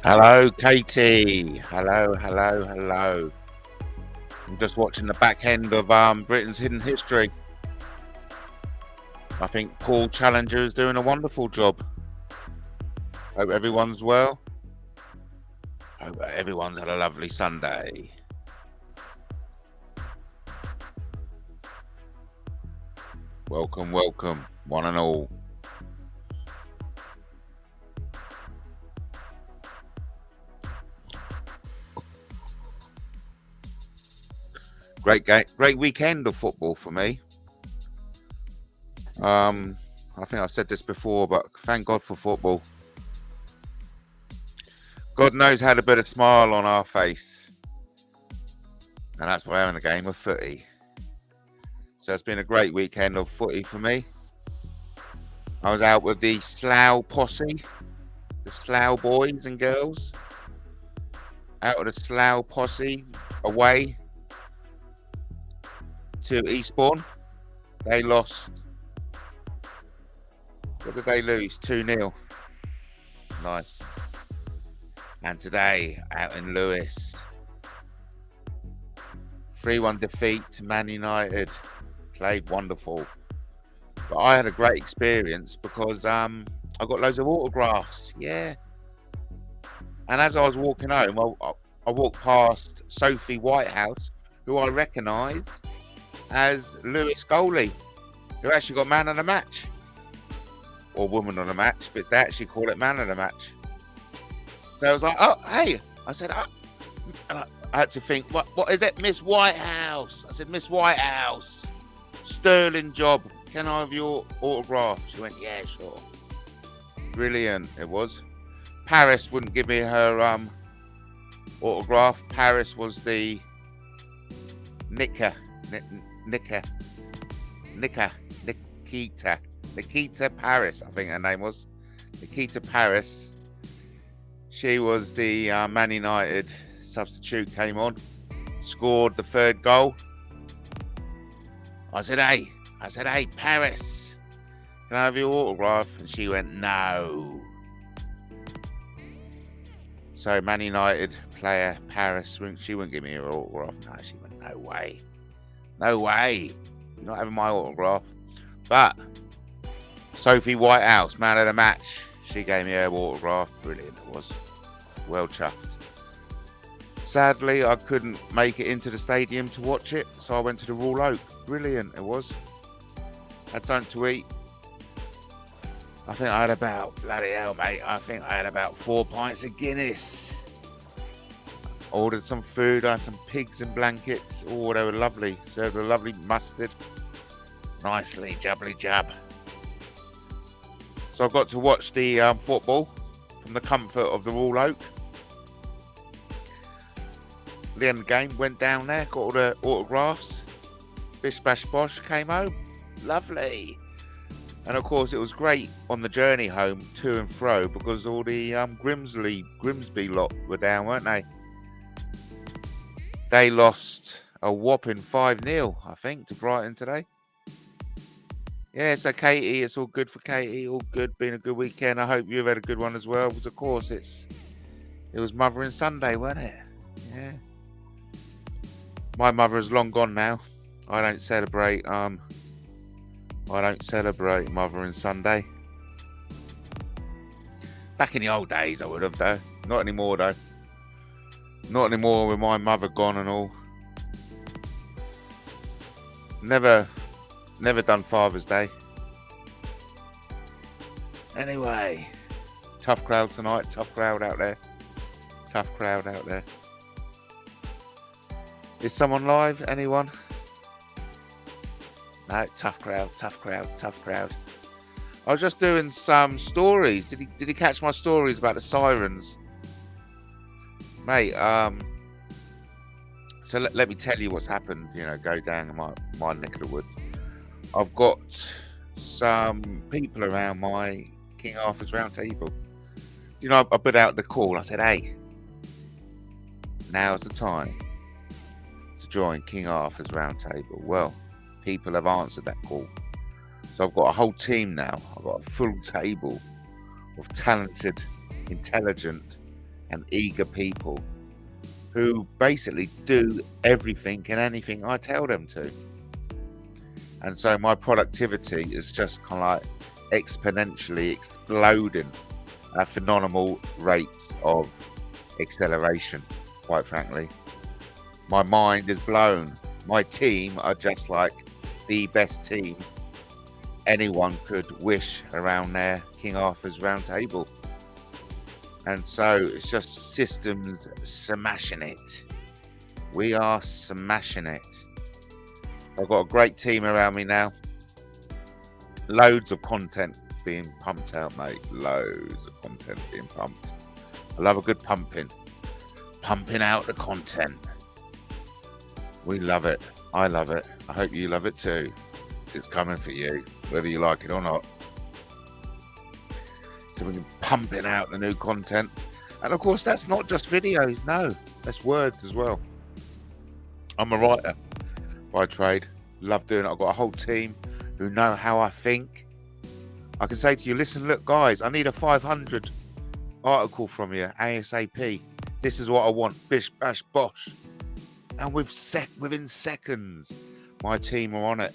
Hello, Katie. Hello, hello, hello. I'm just watching the back end of Britain's Hidden History. I think Paul Challenger is doing a wonderful job. Hope everyone's well. Hope everyone's had a lovely Sunday. Welcome, welcome, one and all. Great game, great weekend of football for me. I think I've said this before, but thank God for football. God knows how to put a smile on our face, and that's by having a game of footy. So it's been a great weekend of footy for me. I was out with the Slough posse, the Slough boys and girls. Out of the Slough posse, away to Eastbourne. They lost. What did they lose? 2-0. Nice. And today, out in Lewis, 3-1 defeat to Man United. Played wonderful. But I had a great experience because I got loads of autographs. Yeah. And as I was walking home, I walked past Sophie Whitehouse, who I recognised as Lewis goalie, who actually got man of the match. Or woman of the match, but they actually call it man of the match. So I was like, oh, hey. I said, oh. And I had to think, what is it? Miss Whitehouse. I said, Miss Whitehouse, sterling job. Can I have your autograph? She went, yeah, sure. Brilliant, it was. Paris wouldn't give me her autograph. Paris was the Nikita Paris, I think her name was. Nikita Paris. She was the Man United substitute, came on, scored the third goal. I said, hey, Paris, can I have your autograph? And she went, no. So Man United player Paris, she wouldn't give me her autograph. No, she went, no way. No way. You're not having my autograph. But Sophie Whitehouse, man of the match, she gave me her autograph. Brilliant it was. Well chuffed. Sadly, I couldn't make it into the stadium to watch it, so I went to the Royal Oak. Brilliant it was. Had something to eat. I think I had about, bloody hell, mate, I think I had about 4 pints of Guinness. Ordered some food. I had some pigs in blankets. Oh, they were lovely. Served a lovely mustard. Nicely jubbly jab. So I got to watch the football from the comfort of the Royal Oak. At the end of the game, went down there, got all the autographs. Bish bash bosh, came home. Lovely. And of course, it was great on the journey home, to and fro, because all the Grimsby lot were down, weren't they? They lost a whopping 5-0, I think, to Brighton today. Yeah, so Katie, it's all good for Katie. All good, been a good weekend. I hope you've had a good one as well. Because of course, it was Mothering Sunday, wasn't it? Yeah. My mother is long gone now. I don't celebrate Mothering Sunday. Back in the old days, I would have though. Not anymore though. Not anymore with my mother gone and all. Never done Father's Day. Anyway, tough crowd tonight. Tough crowd out there. Tough crowd out there. Is someone live? Anyone? No, tough crowd. I was just doing some stories. Did he catch my stories about the sirens? Mate, so let me tell you what's happened, go down in my neck of the woods. I've got some people around my King Arthur's Round Table. I put out the call. I said, hey, now's the time to join King Arthur's Round Table. Well, people have answered that call. So I've got a whole team now. I've got a full table of talented, intelligent, and eager people who basically do everything and anything I tell them to. And so my productivity is just kind of like exponentially exploding at phenomenal rates of acceleration, quite frankly. My mind is blown. My team are just like the best team anyone could wish around their King Arthur's Round Table. And so it's just systems smashing it. We are smashing it. I've got a great team around me now. Loads of content being pumped out, mate. Loads of content being pumped. I love a good pumping. Pumping out the content. We love it. I love it. I hope you love it too. It's coming for you, whether you like it or not. So we're pumping out the new content. And of course, that's not just videos. No, that's words as well. I'm a writer by trade. Love doing it. I've got a whole team who know how I think. I can say to you, listen, look, guys, I need a 500 article from you ASAP. This is what I want. Bish, bash, bosh. And within seconds, my team are on it.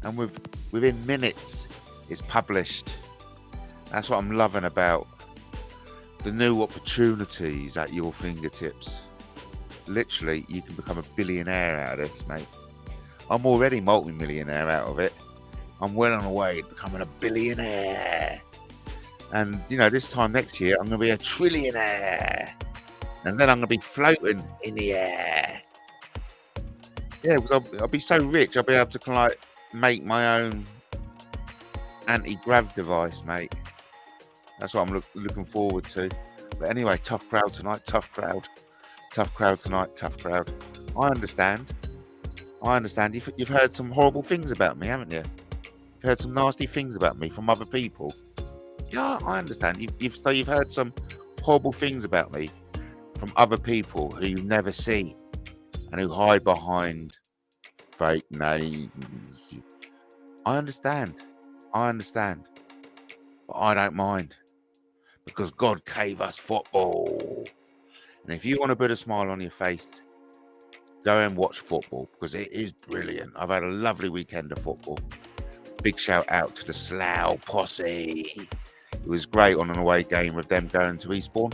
And within minutes, it's published. That's what I'm loving about the new opportunities at your fingertips. Literally, you can become a billionaire out of this, mate. I'm already multi-millionaire out of it. I'm well on the way to becoming a billionaire. And, you know, this time next year, I'm going to be a trillionaire. And then I'm going to be floating in the air. Yeah, because I'll be so rich, I'll be able to kind of like make my own anti-grav device, mate. That's what I'm looking forward to. But anyway, tough crowd tonight, tough crowd. Tough crowd tonight, tough crowd. I understand. You've heard some horrible things about me, haven't you? You've heard some nasty things about me from other people. Yeah, I understand. You've heard some horrible things about me from other people who you never see and who hide behind fake names. I understand. But I don't mind. Because God gave us football. And if you want to put a smile on your face, go and watch football because it is brilliant. I've had a lovely weekend of football. Big shout out to the Slough posse. It was great on an away game with them going to Eastbourne.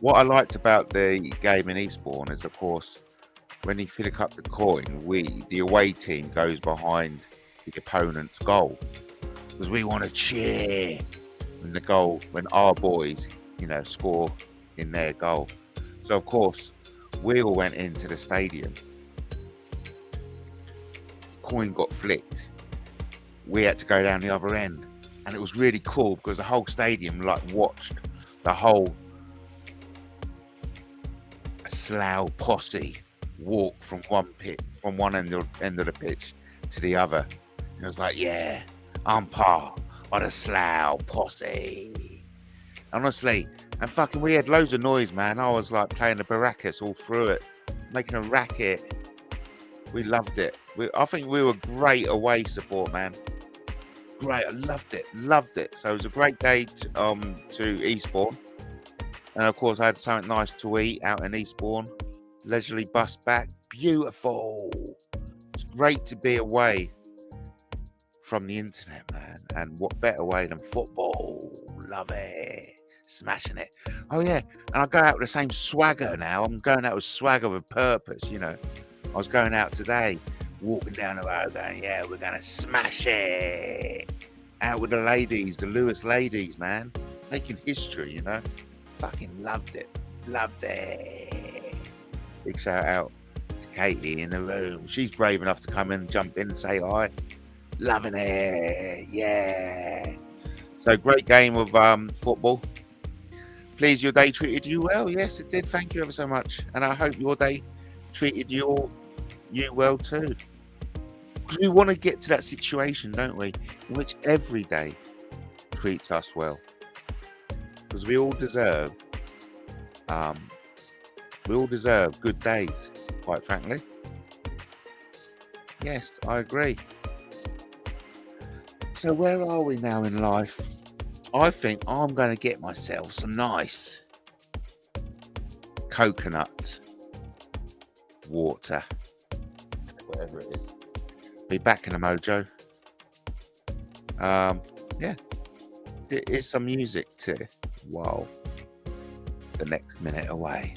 What I liked about the game in Eastbourne is, of course, when you flick up the coin, the away team goes behind the opponent's goal because we want to cheer when our boys, score in their goal. So of course, we all went into the stadium. Coin got flicked. We had to go down the other end, and it was really cool because the whole stadium watched the whole Slough posse walk from one end of the pitch to the other. And it was like, yeah, I'm part of the Slough posse. Honestly, and fucking we had loads of noise, man. I was like playing the baracus all through it, making a racket. We loved it. I think we were great away support, man. Great, I loved it. So it was a great day to Eastbourne. And of course, I had something nice to eat out in Eastbourne. Leisurely bus back. Beautiful. It's great to be away from the internet, man. And what better way than football? Love it. Smashing it. Oh, yeah. And I go out with the same swagger now. I'm going out with swagger with purpose, I was going out today, walking down the road going, yeah, we're going to smash it. Out with the ladies, the Lewis ladies, man. Making history, Fucking loved it. Big shout out to Katie in the room. She's brave enough to come in, jump in and say hi. Loving it. Yeah. So great game of football. Please, your day treated you well? Yes, it did. Thank you ever so much. And I hope your day treated you well too. Because we want to get to that situation, don't we? In which every day treats us well. Because we all deserve good days, quite frankly. Yes, I agree. So where are we now in life? I think I'm going to get myself some nice coconut water, whatever it is. Be back in a mojo. Yeah, it is some music too. Wow, the next minute away.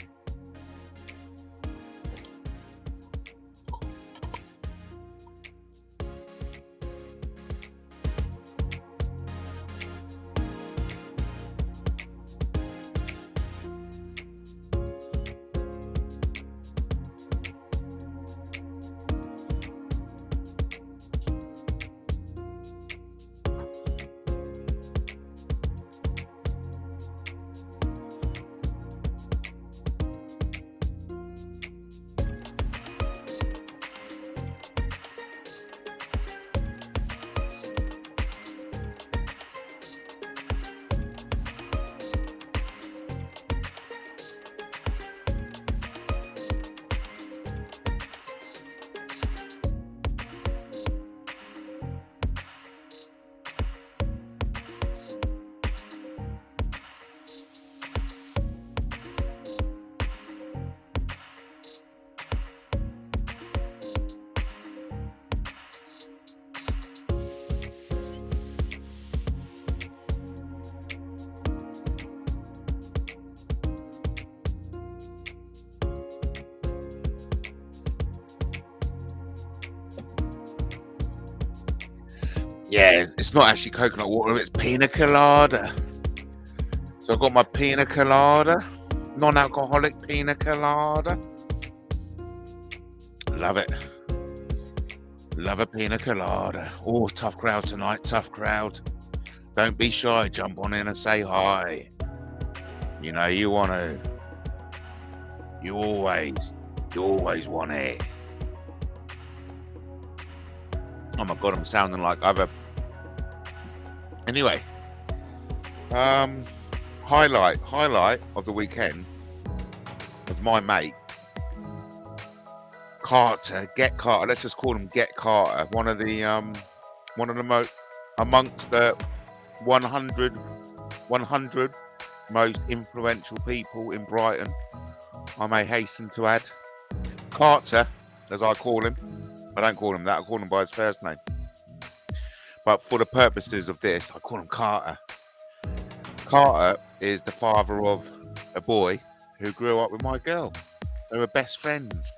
Yeah, it's not actually coconut water, it's pina colada. So I've got my pina colada, non-alcoholic pina colada. Love it. Love a pina colada. Oh, tough crowd tonight, tough crowd. Don't be shy, jump on in and say hi. You know you want to. You always want it. Oh my God, I'm sounding like other. Anyway, highlight of the weekend was my mate Carter. Get Carter. Let's just call him Get Carter. One of the most amongst the 100 most influential people in Brighton. I may hasten to add, Carter, as I call him. I don't call him that. I call him by his first name. But for the purposes of this, I call him Carter. Carter is the father of a boy who grew up with my girl. They were best friends.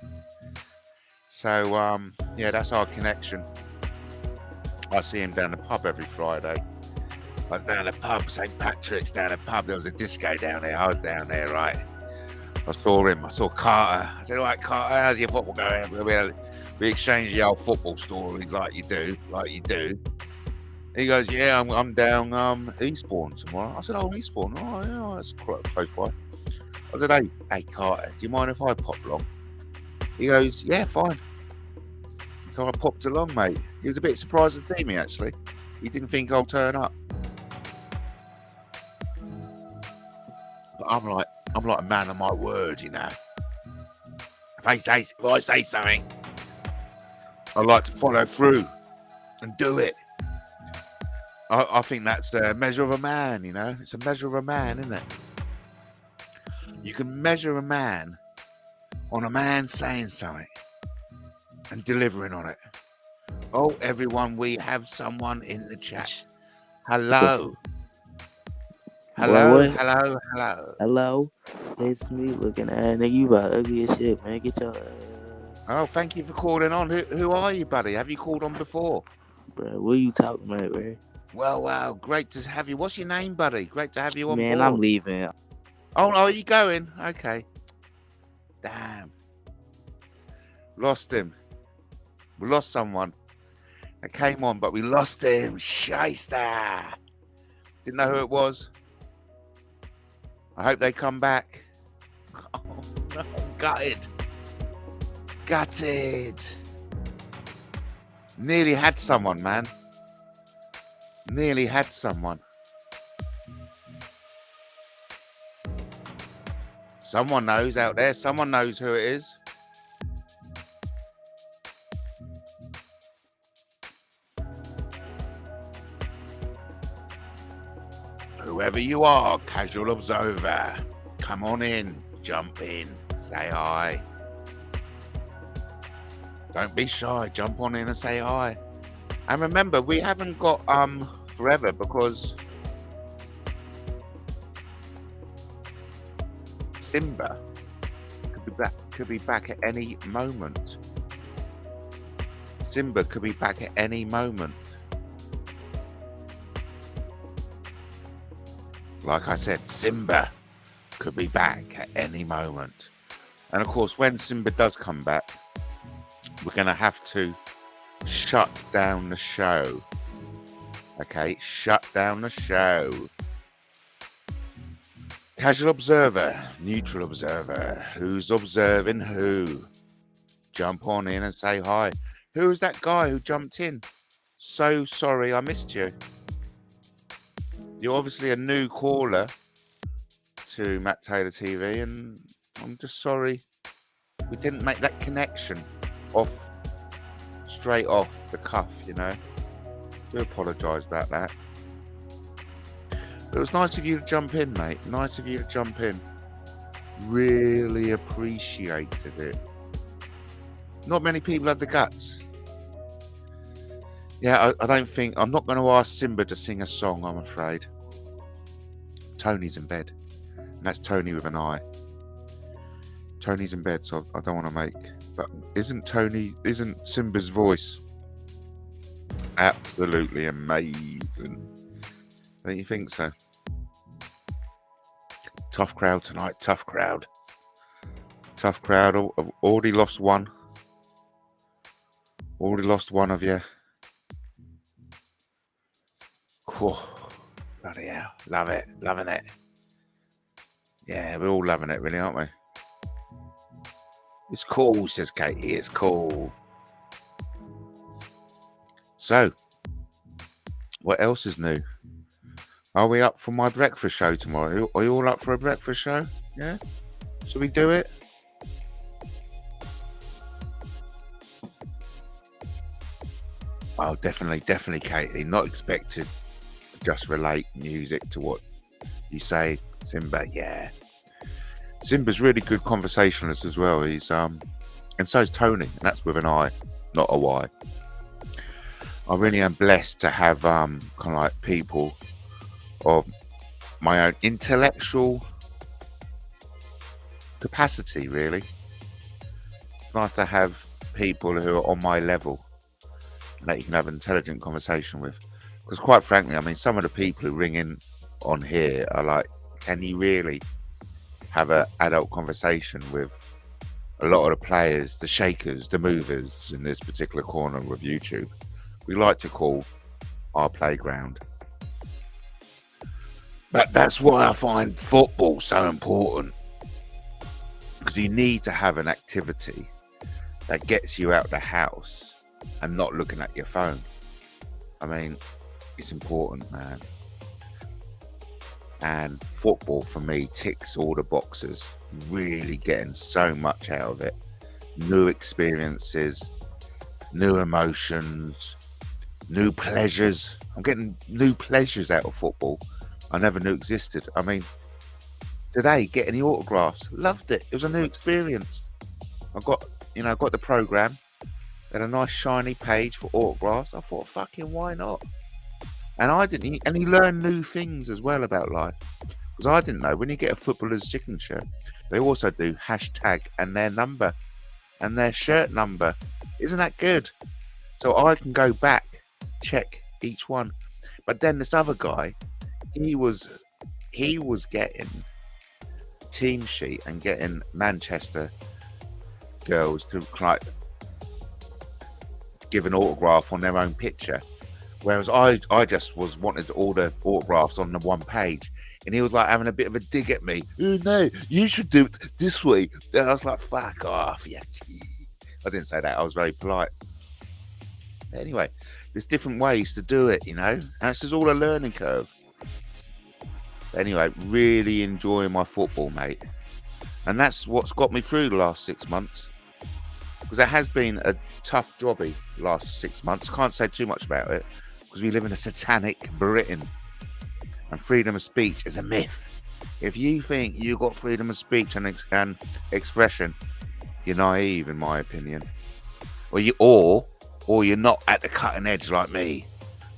So, yeah, that's our connection. I see him down the pub every Friday. I was down the pub, St. Patrick's down the pub. There was a disco down there. I was down there, right? I saw him. I saw Carter. I said, all right, Carter, how's your football going? We exchanged the old football stories like you do. He goes, yeah, I'm down Eastbourne tomorrow. I said, oh, Eastbourne. Oh, yeah, that's quite close by. I said, hey, Carter, do you mind if I pop along? He goes, yeah, fine. So I popped along, mate. He was a bit surprised to see me, actually. He didn't think I'll turn up. But I'm like a man of my word, you know. If I say something, I like to follow through and do it. I think that's a measure of a man, you know. It's a measure of a man, isn't it? You can measure a man on a man saying something and delivering on it. Oh, everyone, we have someone in the chat. Hello. Hello, hello, hello. Hello, it's me looking at nigga. You about ugly as shit, man. Get your Oh, thank you for calling on. Who are you, buddy? Have you called on before? bro, what are you talking about, bro? Well, wow, great to have you. What's your name, buddy? Great to have you on board. Man, I'm leaving. Oh, are you going? Okay. Damn. Lost him. We lost someone. They came on, but we lost him. Shyster. Didn't know who it was. I hope they come back. Oh, no. Gutted. Nearly had someone, man. Nearly had someone. Someone knows out there. Someone knows who it is. whoever you are, casual observer, come on in, jump in, say hi. Don't be shy, jump on in and say hi. And remember, we haven't got forever, because Simba could be back at any moment. Simba could be back at any moment. Like I said, Simba could be back at any moment. And of course, when Simba does come back, we're going to have to shut down the show. Okay, shut down the show. Casual observer, neutral observer, who's observing who? Jump on in and say hi. Who's that guy who jumped in? So sorry I missed you. You're obviously a new caller to MattTaylorTV, and I'm just sorry we didn't make that connection straight off the cuff, you know. Do apologise about that. But it was nice of you to jump in, mate. Nice of you to jump in. Really appreciated it. Not many people have the guts. Yeah, I'm not going to ask Simba to sing a song, I'm afraid. Tony's in bed. And that's Tony with an I. Tony's in bed, so I don't want to make. But isn't Simba's voice absolutely amazing? Don't you think so? Tough crowd tonight, tough crowd. Tough crowd. I've already lost one. Already lost one of you. Cool. Bloody hell. Love it. Loving it. Yeah, we're all loving it, really, aren't we? It's cool, says Katie. It's cool. So, what else is new? Are we up for my breakfast show tomorrow? Are you all up for a breakfast show? Yeah? Shall we do it? Oh, definitely, Katie. Not expected. Just relate music to what you say. Simba, yeah. Simba's really good conversationalist as well. He's and so is Tony, and that's with an I, not a Y. I really am blessed to have kind of like people of my own intellectual capacity, really. It's nice to have people who are on my level that you can have an intelligent conversation with. Because quite frankly, I mean, some of the people who ring in on here are like, can you really have an adult conversation with a lot of the players, the shakers, the movers in this particular corner of YouTube? We like to call our playground. But that's why I find football so important. Because you need to have an activity that gets you out of the house and not looking at your phone. I mean, it's important, man. And football for me ticks all the boxes. Really getting so much out of it. New experiences, new emotions, new pleasures. I'm getting new pleasures out of football I never knew existed. I mean, today getting the autographs, loved it. It was a new experience. I got the program, had a nice shiny page for autographs. I thought, fucking why not? And you learn new things as well about life. Because I didn't know, when you get a footballer's signature, they also do hashtag and their number and their shirt number. Isn't that good? So I can go back, check each one. But then this other guy, he was getting team sheet and getting Manchester girls to like give an autograph on their own picture. Whereas I just was wanted all the autographs on the one page. And he was like having a bit of a dig at me. Oh, no, you should do it this way. And I was like, fuck off, yeah. I didn't say that. I was very polite. Anyway, there's different ways to do it, you know. And this is all a learning curve. Anyway, really enjoying my football, mate. And that's what's got me through the last 6 months. Because it has been a tough jobby last 6 months. Can't say too much about it. Because we live in a satanic Britain. And freedom of speech is a myth. If you think you got freedom of speech and expression, you're naive, in my opinion. Or you're not at the cutting edge like me.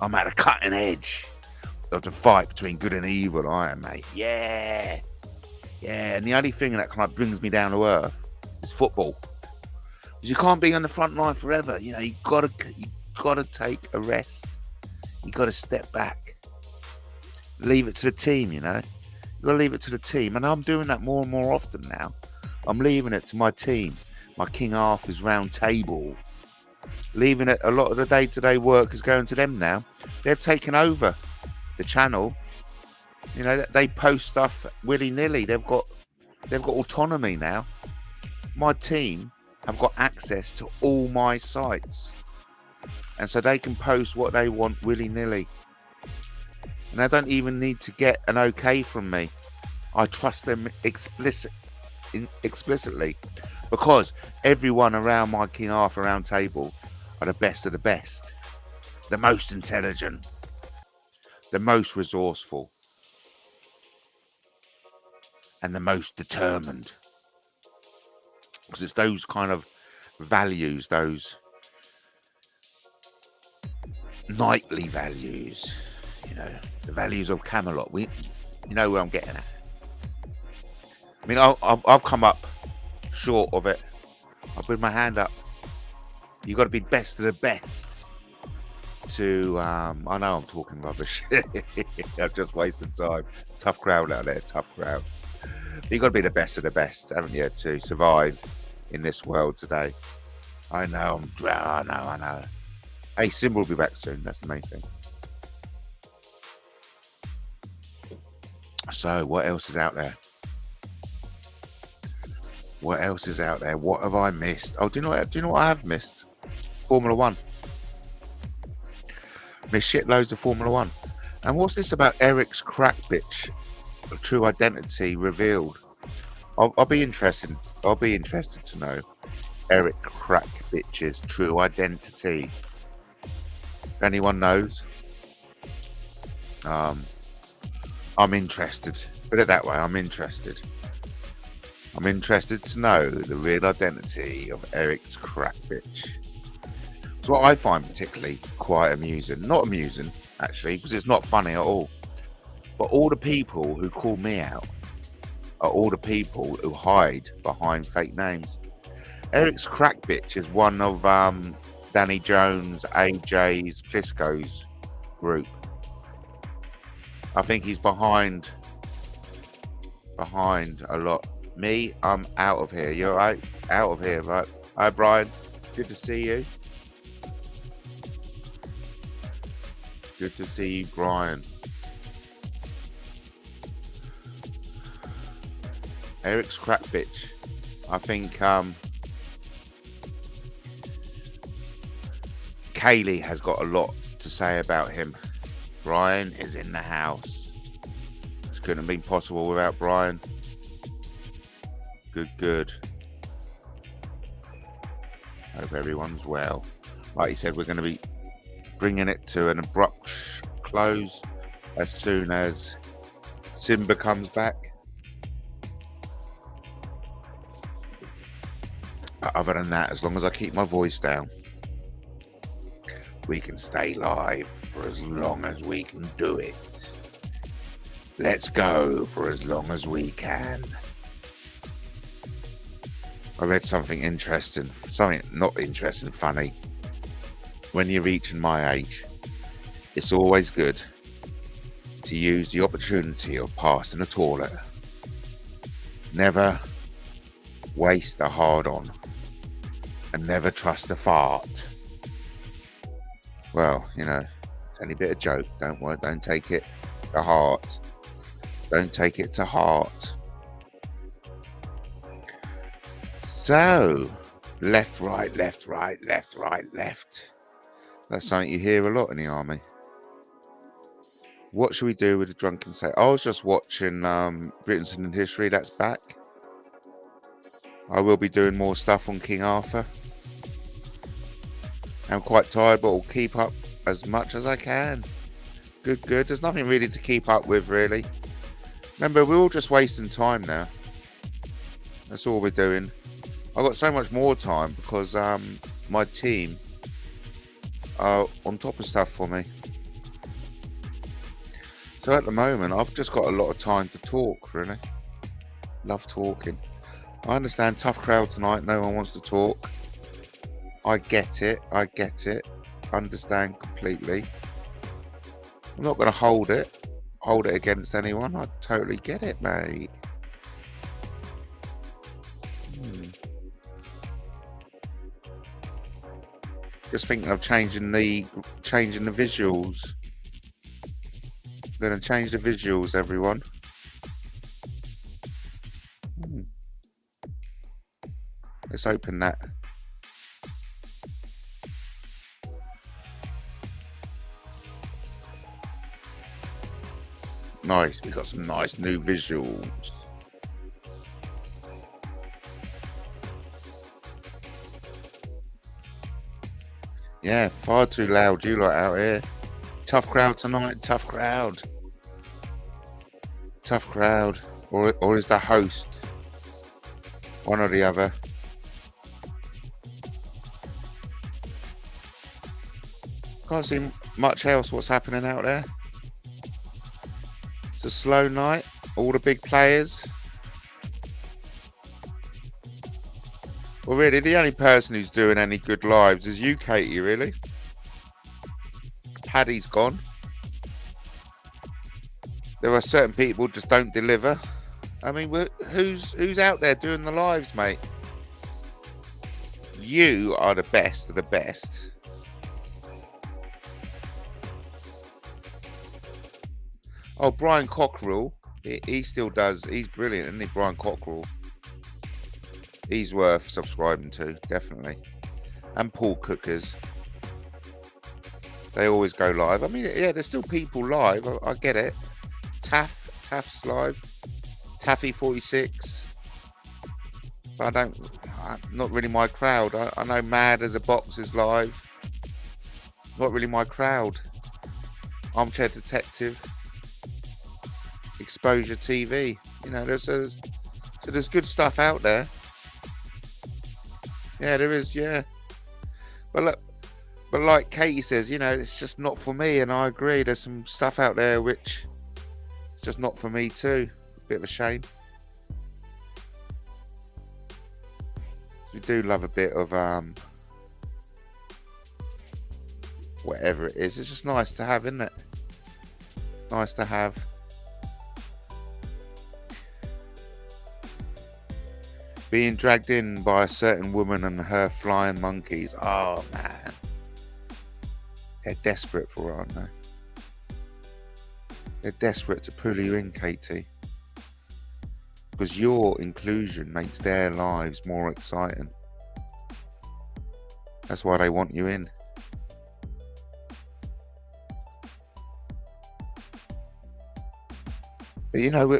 I'm at the cutting edge of the fight between good and evil. I am, mate. Yeah. And the only thing that kind of brings me down to earth is football. Because you can't be on the front line forever. You know, you gotta take a rest. You gotta step back. Leave it to the team. You know, you gotta leave it to the team, and I'm doing that more and more often now. I'm leaving it to my team, my King Arthur's round table. Leaving it, a lot of the day-to-day work is going to them now. They've taken over the channel. You know, they post stuff willy-nilly. They've got autonomy now. My team have got access to all my sites, and so they can post what they want willy-nilly. And they don't even need to get an okay from me. I trust them explicitly, because everyone around my King Arthur round table are the best of the best, the most intelligent, the most resourceful, and the most determined. Because it's those kind of values, those knightly values, you know, the values of Camelot. You know where I'm getting at. I mean, I've come up short of it. I put my hand up. You got to be best of the best to. I know I'm talking rubbish. I've just wasted time. Tough crowd out there. Tough crowd. You got to be the best of the best, haven't you, to survive in this world today? I know. I know. Hey, Sim will be back soon. That's the main thing. So, what else is out there? What else is out there? What have I missed? Oh, do you know what I have missed? Formula One. Missed shitloads of Formula One. And what's this about Eric's crack bitch? True identity revealed. I'll be interested. I'll be interested to know Eric crack bitch's true identity. If anyone knows, I'm interested. Put it that way. I'm interested. I'm interested to know the real identity of Eric's crack bitch. It's what I find particularly quite amusing. Not amusing, actually, because it's not funny at all. But all the people who call me out are all the people who hide behind fake names. Eric's crack bitch is one of Danny Jones, AJ's, Plisco's group. I think he's behind a lot. Me, I'm out of here. You're right? Out of here, right? Hi, Brian. Good to see you. Good to see you, Brian. Eric's crack bitch. I think Kaylee has got a lot to say about him. Brian is in the house. This couldn't have been possible without Brian. Good. Hope everyone's well. Like you said, we're going to be bringing it to an abrupt close as soon as Simba comes back. But other than that, as long as I keep my voice down, we can stay live for as long as we can do it. Let's go for as long as we can. I read something interesting, something not interesting, funny. When you're reaching my age, it's always good to use the opportunity of passing the toilet. Never waste a hard-on, and never trust a fart. Well, you know, it's only a bit of joke. Don't take it to heart. Don't take it to heart. So, left, right, left, right, left, right, left. That's something you hear a lot in the army. What should we do with the drunken sailor? I was just watching Britain's in History. That's back. I will be doing more stuff on King Arthur. I'm quite tired, but I'll keep up as much as I can. Good. There's nothing really to keep up with, really. Remember, we're all just wasting time now. That's all we're doing. I've got so much more time because my team are on top of stuff for me. So at the moment, I've just got a lot of time to talk, really. Love talking. I understand, tough crowd tonight. No one wants to talk. I get it. Understand completely. I'm not going to hold it against anyone. I totally get it, mate. Just thinking of changing the visuals. I'm going to change the visuals, everyone. Let's open that. Nice. We've got some nice new visuals. Yeah, far too loud, you lot out here. Tough crowd tonight, tough crowd. Tough crowd. Or is the host? One or the other. Can't see much else what's happening out there. It's a slow night. All the big players. Well, really, the only person who's doing any good lives is you, Katie, really. Paddy's gone. There are certain people just don't deliver. I mean, who's out there doing the lives, mate? You are the best of the best. Oh, Brian Cockerell. He still does. He's brilliant, isn't he, Brian Cockerell? He's worth subscribing to, definitely. And Paul Cookers. They always go live. I mean, yeah, there's still people live. I get it. Taff's live. Taffy46. But not really my crowd. I know Mad as a Box is live. Not really my crowd. Armchair Detective. Exposure TV. You know, there's good stuff out there. Yeah, there is, yeah. But look, like Katie says, you know, it's just not for me, and I agree. There's some stuff out there which it's just not for me too. A bit of a shame. We do love a bit of whatever it is. It's just nice to have, isn't it? It's nice to have. Being dragged in by a certain woman and her flying monkeys. Oh, man. They're desperate for it, aren't they? They're desperate to pull you in, Katie. Because your inclusion makes their lives more exciting. That's why they want you in. But, you know,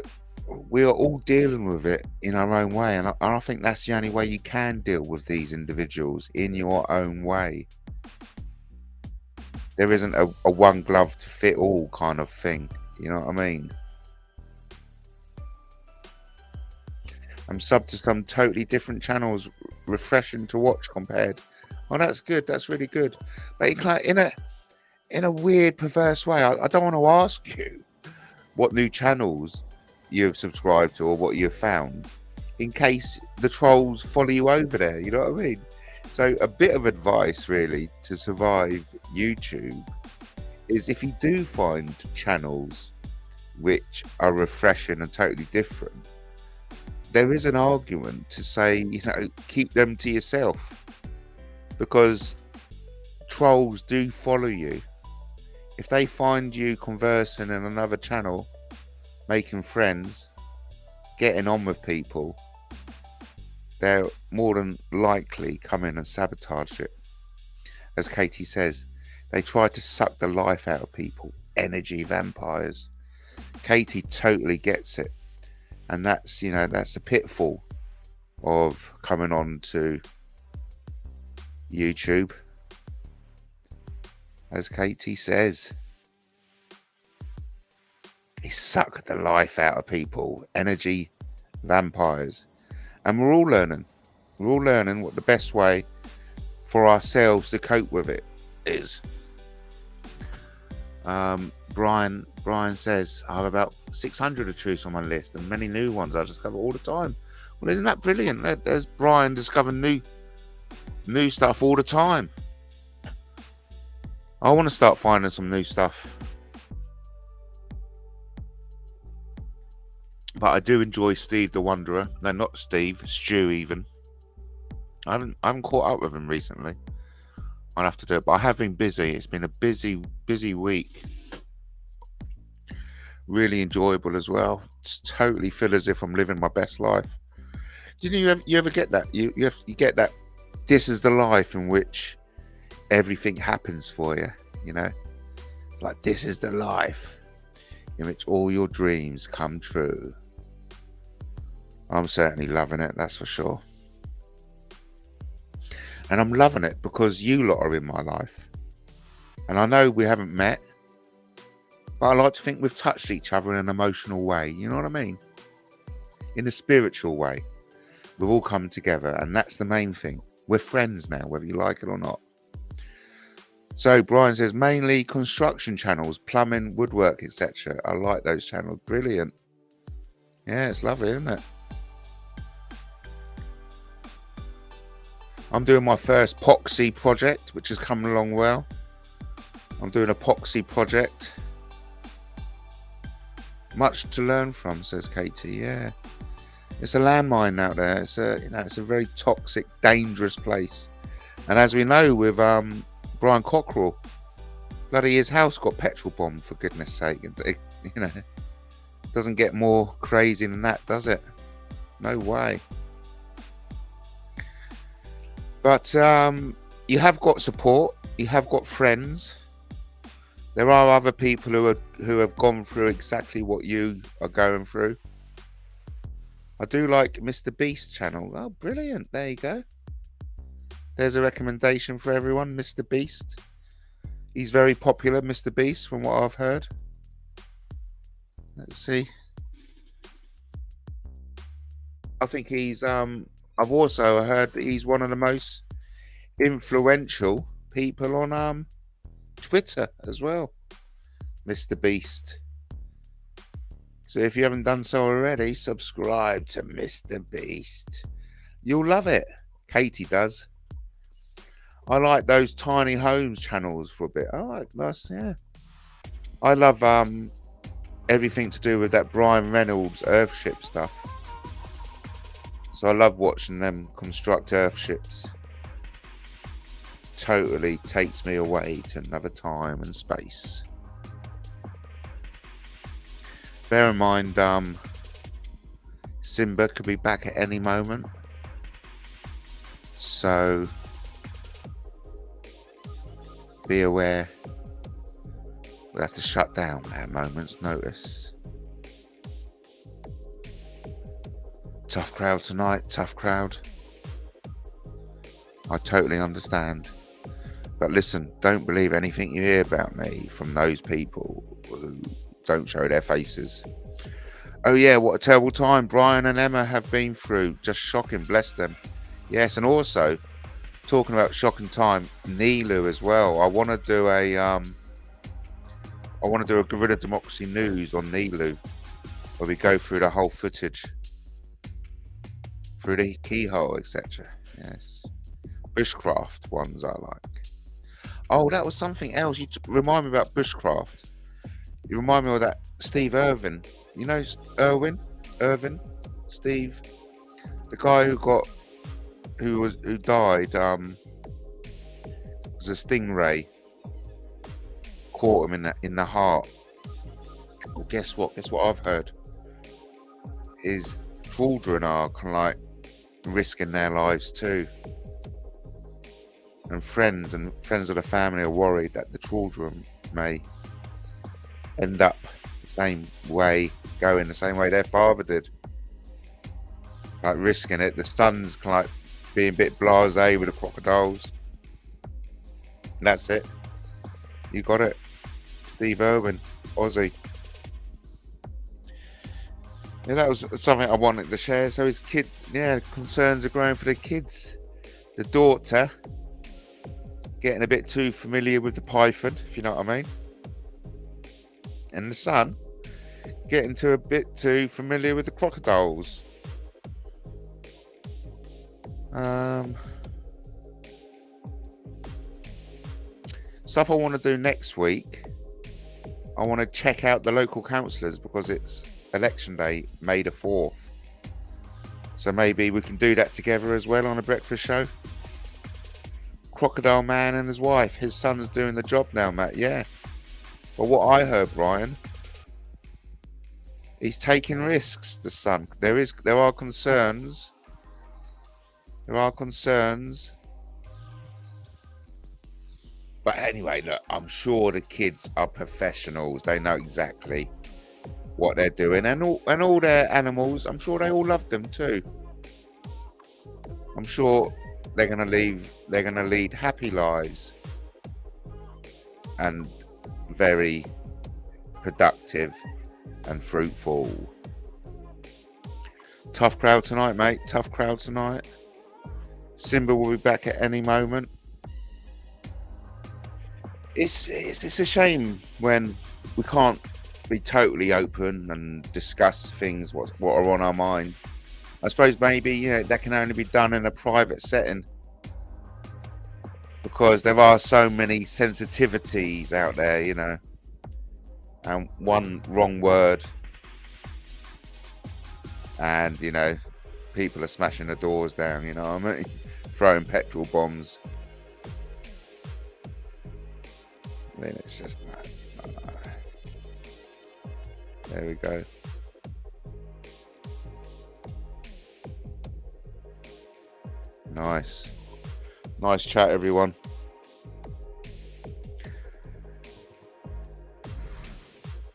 we are all dealing with it in our own way, and I think that's the only way you can deal with these individuals, in your own way. There isn't a one glove to fit all kind of thing, you know what I mean? I'm subbed to some totally different channels, refreshing to watch compared. Oh, that's good, that's really good. But in a weird, perverse way, I don't want to ask you what new channels you've subscribed to or what you've found, in case the trolls follow you over there, you know what I mean? So a bit of advice really to survive YouTube is, if you do find channels which are refreshing and totally different, there is an argument to say, you know, keep them to yourself, because trolls do follow you. If they find you conversing in another channel, making friends, getting on with people, they're more than likely come in and sabotage it. As Katie says, they try to suck the life out of people. Energy vampires. Katie totally gets it. And that's, you know, that's a pitfall of coming on to YouTube. As Katie says, They suck the life out of people. Energy vampires. And we're all learning. We're all learning what the best way for ourselves to cope with it is. Brian says, I have about 600 of truths on my list and many new ones I discover all the time. Well, isn't that brilliant? There's Brian discovering new stuff all the time. I want to start finding some new stuff. But I do enjoy Steve the Wanderer. No, not Steve, Stu even. I haven't caught up with him recently. I'll have to do it, but I have been busy. It's been a busy week. Really enjoyable as well. It's totally feel as if I'm living my best life. You ever get that? You get that. This is the life in which everything happens for you. You know, it's like this is the life in which all your dreams come true. I'm certainly loving it. That's for sure. And I'm loving it because you lot are in my life. And I know we haven't met, but I like to think we've touched each other in an emotional way. You know what I mean? In a spiritual way. We've all come together, and that's the main thing. We're friends now, whether you like it or not. So Brian says, mainly construction channels, plumbing, woodwork, etc. I like those channels. Brilliant. Yeah, it's lovely, isn't it? I'm doing my first epoxy project, which is coming along well. I'm doing an epoxy project. Much to learn from, says Katie. Yeah, it's a landmine out there. It's a very toxic, dangerous place. And as we know with Brian Cockrell, bloody his house got petrol bombed, for goodness sake. It, doesn't get more crazy than that, does it? No way. But you have got support. You have got friends. There are other people who have gone through exactly what you are going through. I do like Mr. Beast channel. Oh, brilliant. There you go. There's a recommendation for everyone. Mr. Beast. He's very popular, Mr. Beast, from what I've heard. Let's see. I think he's I've also heard that he's one of the most influential people on Twitter as well, Mr. Beast. So if you haven't done so already, subscribe to Mr. Beast. You'll love it. Katie does. I like those tiny homes channels for a bit. I like this, yeah. I love everything to do with that Brian Reynolds Earthship stuff. So I love watching them construct Earthships. Totally takes me away to another time and space. Bear in mind, Simba could be back at any moment. So be aware. We'll have to shut down at a moment's notice. Tough crowd tonight, tough crowd. I totally understand. But listen, don't believe anything you hear about me from those people who don't show their faces. Oh yeah, what a terrible time Brian and Emma have been through. Just shocking, bless them. Yes, and also, talking about shocking time, Nilu as well. I want to do a Guerrilla Democracy News on Nilu, where we go through the whole footage. Through the keyhole, etc. Yes. Bushcraft ones I like. Oh, that was something else. You remind me about Bushcraft. You remind me of that Steve Irwin. You know Irwin? Steve, the guy who died. Was a stingray. Caught him in the heart. Well, guess what? Guess what I've heard. His children are kind of like risking their lives too, and friends of the family are worried that the children may end up the same way, going the same way their father did, like risking it. The son's kind of like being a bit blasé with the crocodiles. And that's it. You got it. Steve Irwin, Aussie. Yeah, that was something I wanted to share. So his kid, yeah, concerns are growing for the kids. The daughter getting a bit too familiar with the python, if you know what I mean. And the son getting a bit too familiar with the crocodiles. Stuff I want to do next week. I want to check out the local councillors because it's election day, May the 4th. So maybe we can do that together as well on a breakfast show. Crocodile Man and his wife. His son's doing the job now, Matt. Yeah. But what I heard, Brian, he's taking risks, the son. There are concerns. There are concerns. But anyway, look, I'm sure the kids are professionals. They know exactly what they're doing. And all their animals, I'm sure they all love them too. I'm sure they're gonna lead happy lives and very productive and fruitful. Tough crowd tonight, mate. Tough crowd tonight. Simba will be back at any moment. It's a shame when we can't be totally open and discuss things what are on our mind. I suppose maybe that can only be done in a private setting because there are so many sensitivities out there, and one wrong word and people are smashing the doors down, what I mean, throwing petrol bombs. I mean, it's just no. There we go. Nice chat, everyone.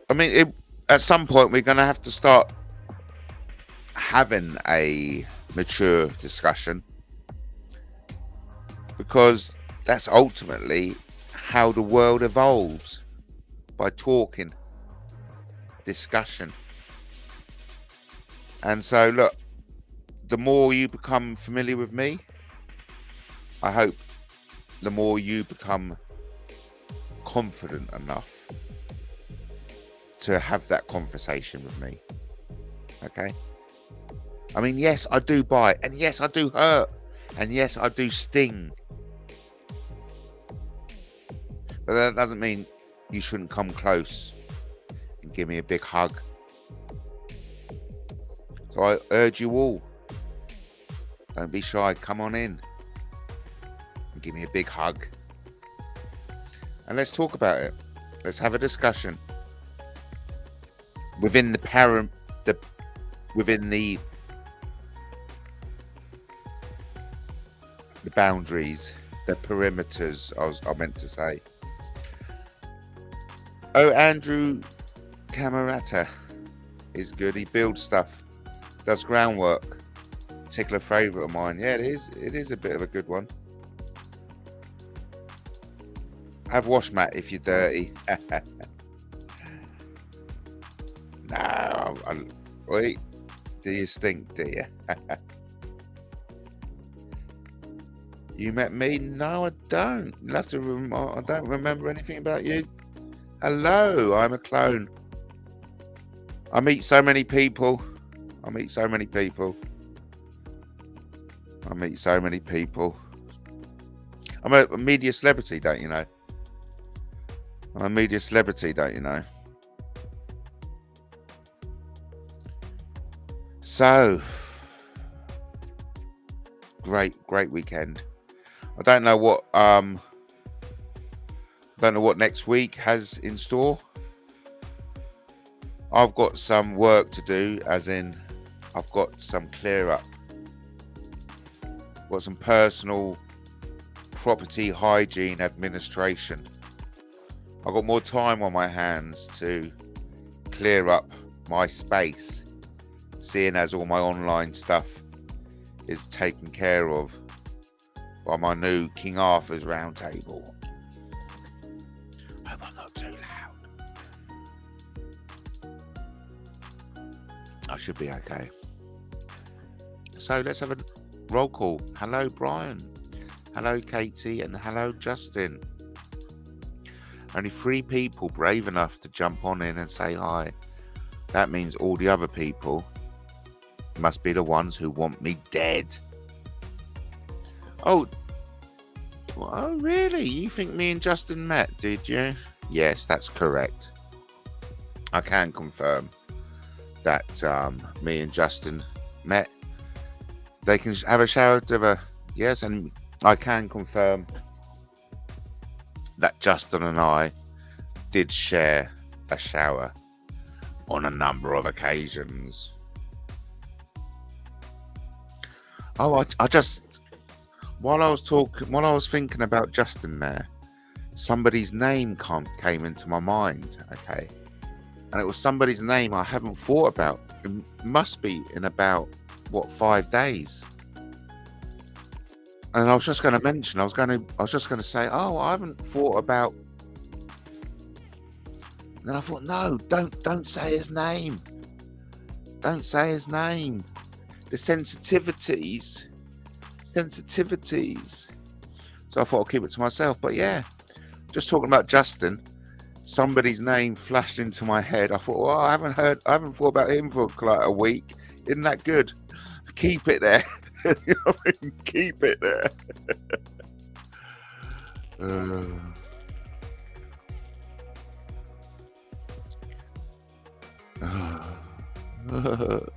I mean, at some point we're going to have to start having a mature discussion because that's ultimately how the world evolves, by talking, discussion. And so look, the more you become familiar with me, I hope the more you become confident enough to have that conversation with me. Okay? I mean, yes, I do bite, and yes, I do hurt, and yes, I do sting. But that doesn't mean you shouldn't come close and give me a big hug. So I urge you all, don't be shy, come on in and give me a big hug. And let's talk about it. Let's have a discussion within within the boundaries, the perimeters, I meant to say. Oh, Andrew Camerata is good. He builds stuff, does groundwork. Particular favourite of mine. Yeah, it is a bit of a good one. Have wash mat if you're dirty. No, wait. Do you stink, do you? You met me? No, I don't. I don't remember anything about you. Hello, I'm a clone. I meet so many people. I'm a media celebrity, don't you know? So, great weekend. I don't know what next week has in store. I've got some work to do, as in I've got some clear up. Got some personal property hygiene administration. I've got more time on my hands to clear up my space, seeing as all my online stuff is taken care of by my new King Arthur's round table. Hope I'm not too loud. I should be okay. So let's have a roll call. Hello, Brian. Hello, Katie. And hello, Justin. Only 3 people brave enough to jump on in and say hi. That means all the other people must be the ones who want me dead. Oh, really? You think me and Justin met, did you? Yes, that's correct. I can confirm that me and Justin met. They can have a shower together. Yes, and I can confirm that Justin and I did share a shower on a number of occasions. Oh, I just, while I was thinking about Justin there, somebody's name came into my mind, okay? And it was somebody's name I haven't thought about. It must be in about, 5 days. And I was just going to mention, I was just going to say, oh, I haven't thought about. And then I thought, no, don't say his name. Don't say his name. The sensitivities. So I thought I'll keep it to myself. But yeah, just talking about Justin, somebody's name flashed into my head. I thought, well, I haven't thought about him for like a week. Isn't that good? Keep it there. You know what I mean? Keep it there.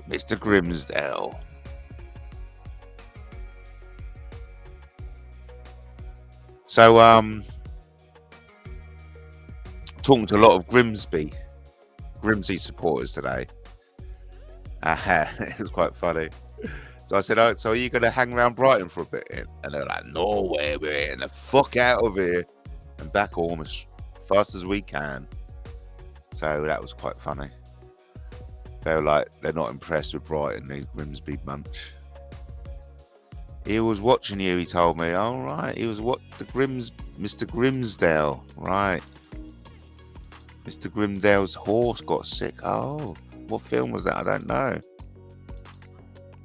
Mr. Grimsdale. So, talking to a lot of Grimsby supporters today. It was quite funny. So I said, oh, so are you going to hang around Brighton for a bit? And they're like, no way, we're getting the fuck out of here and back home as fast as we can. So that was quite funny. They were like, they're not impressed with Brighton, these Grimsby bunch. He was watching you, he told me. All right, he was Mr. Grimsdale, right. Mr. Grimsdale's horse got sick. Oh, what film was that? I don't know.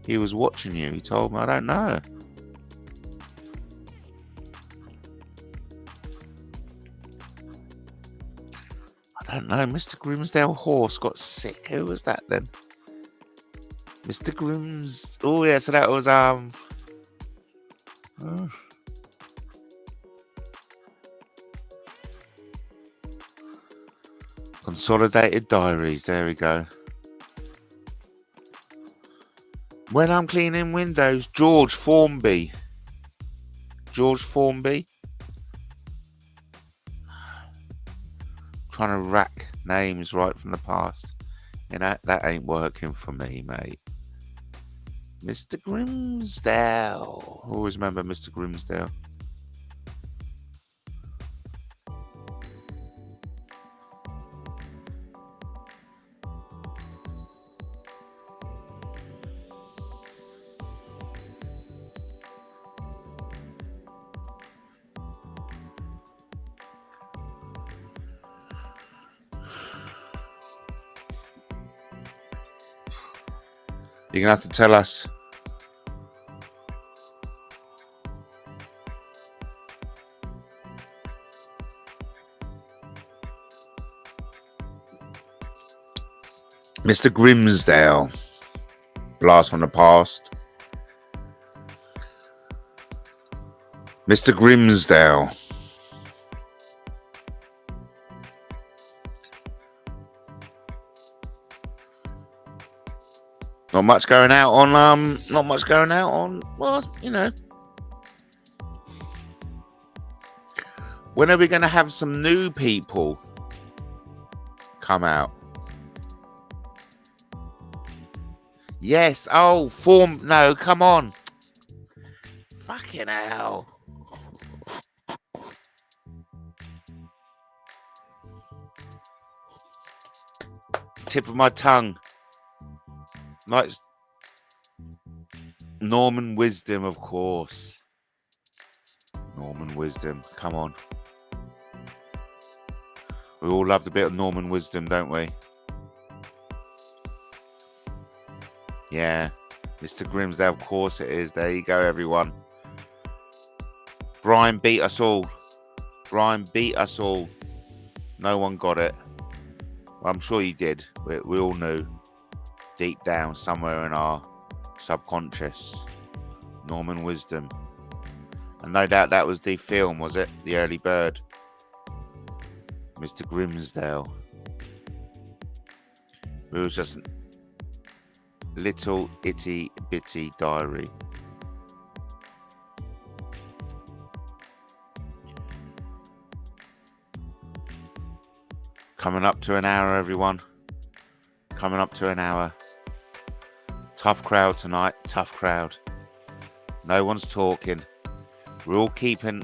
He was watching you, he told me. I don't know. I don't know. Mr. Grimsdale horse got sick. Who was that then? Mr. Grims. Oh yeah, so that was Consolidated Diaries. There we go. When I'm cleaning windows, George Formby. Trying to rack names right from the past. You know, that ain't working for me, mate. Mr. Grimsdale. Always remember Mr. Grimsdale. You're going to have to tell us. Mr. Grimsdale. Blast from the past. Mr. Grimsdale. Not much going out on, well, you know. When are we going to have some new people come out? Yes. Oh, no, come on. Fucking hell. Tip of my tongue. Nice. Norman Wisdom, of course. Norman Wisdom, come on. We all loved a bit of Norman Wisdom, don't we? Yeah, Mr. Grimsdale, of course it is. There you go, everyone. Brian beat us all. Brian beat us all. No one got it. Well, I'm sure you did. We all knew deep down somewhere in our subconscious. Norman Wisdom. And no doubt that was the film, was it? The Early Bird. Mr. Grimsdale. It was just a little itty bitty diary. Coming up to an hour, everyone. Coming up to an hour. Tough crowd tonight. Tough crowd. No one's talking. We're all keeping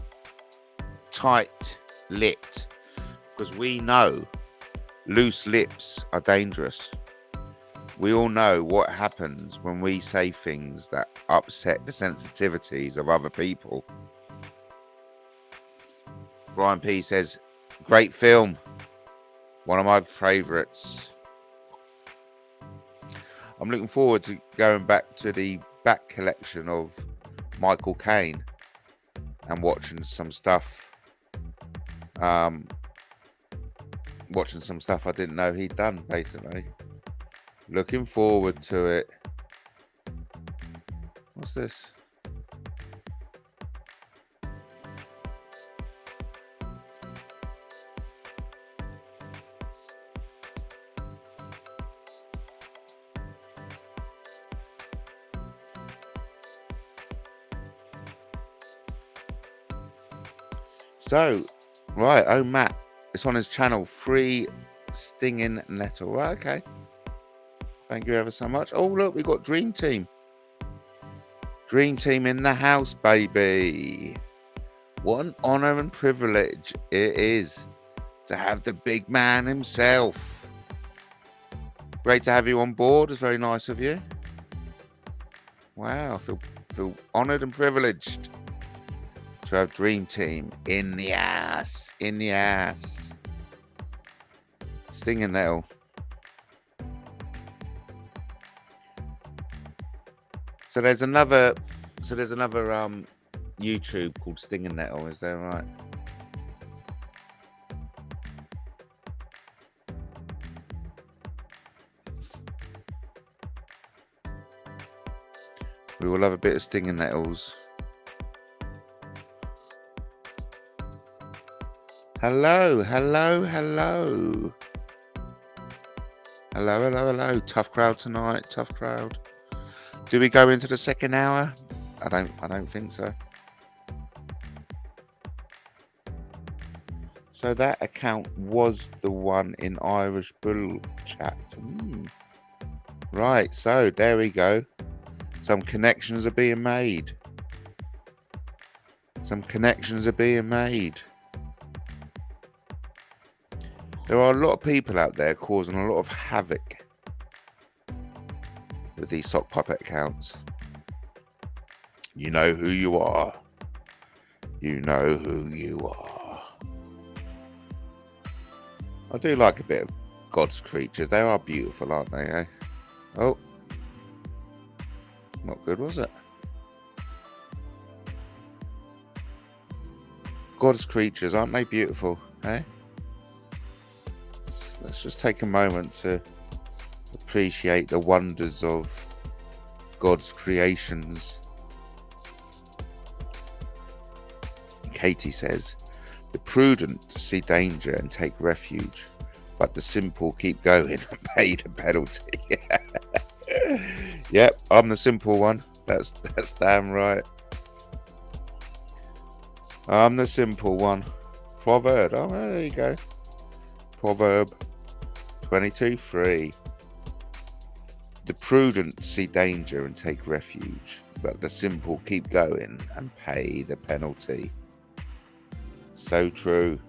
tight-lipped because we know loose lips are dangerous. We all know what happens when we say things that upset the sensitivities of other people. Brian P says, great film. One of my favourites. I'm looking forward to going back to the back collection of Michael Caine and watching some stuff. Watching some stuff I didn't know he'd done, basically. Looking forward to it. What's this? So, right, oh Matt, it's on his channel, Free Stinging Nettle. Right, okay. Thank you ever so much. Oh, look, we got Dream Team. Dream Team in the house, baby. What an honor and privilege it is to have the big man himself. Great to have you on board. It's very nice of you. Wow, I feel honored and privileged to have Dream Team in the ass. In the ass. Stinging Nettle. So there's another YouTube called Stinging Nettle, is that right? We will have a bit of Stinging Nettles. Hello, hello, hello. Hello, hello, hello. Tough crowd tonight, tough crowd. Do we go into the second hour? I don't think so. So that account was the one in Irish Bull Chat. Right, so there we go. Some connections are being made. Some connections are being made. There are a lot of people out there causing a lot of havoc with these sock puppet accounts. You know who you are. You know who you are. I do like a bit of God's creatures. They are beautiful, aren't they, eh? Oh. Not good, was it? God's creatures, aren't they beautiful, eh? Let's just take a moment to appreciate the wonders of God's creations. Katie says, the prudent see danger and take refuge, but the simple keep going and pay the penalty. Yep, I'm the simple one. That's damn right. I'm the simple one. Proverb. Oh, there you go. Proverb 22:3. The prudent see danger and take refuge, but the simple keep going and pay the penalty. So true.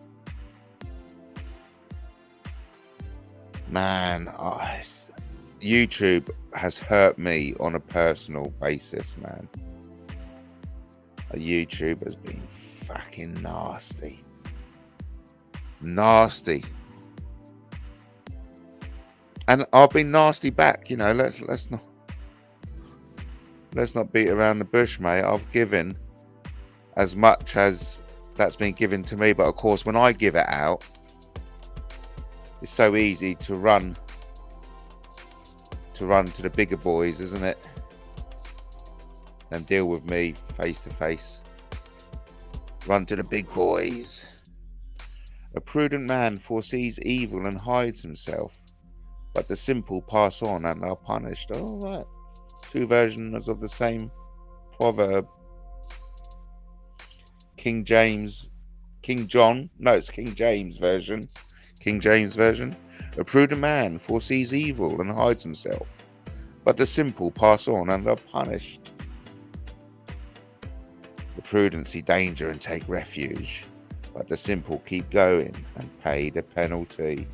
Man, YouTube has hurt me on a personal basis, man. YouTube has been fucking nasty. Nasty. And I've been nasty back, you know, let's not let's not beat around the bush, mate. I've given as much as that's been given to me, but of course when I give it out, it's so easy to run to the bigger boys, isn't it, and deal with me face to face. Run to the big boys. A prudent man foresees evil and hides himself, but the simple pass on and are punished. All right, two versions of the same proverb. King James version. King James version. A prudent man foresees evil and hides himself, but the simple pass on and are punished. The prudent see danger and take refuge, but the simple keep going and pay the penalty.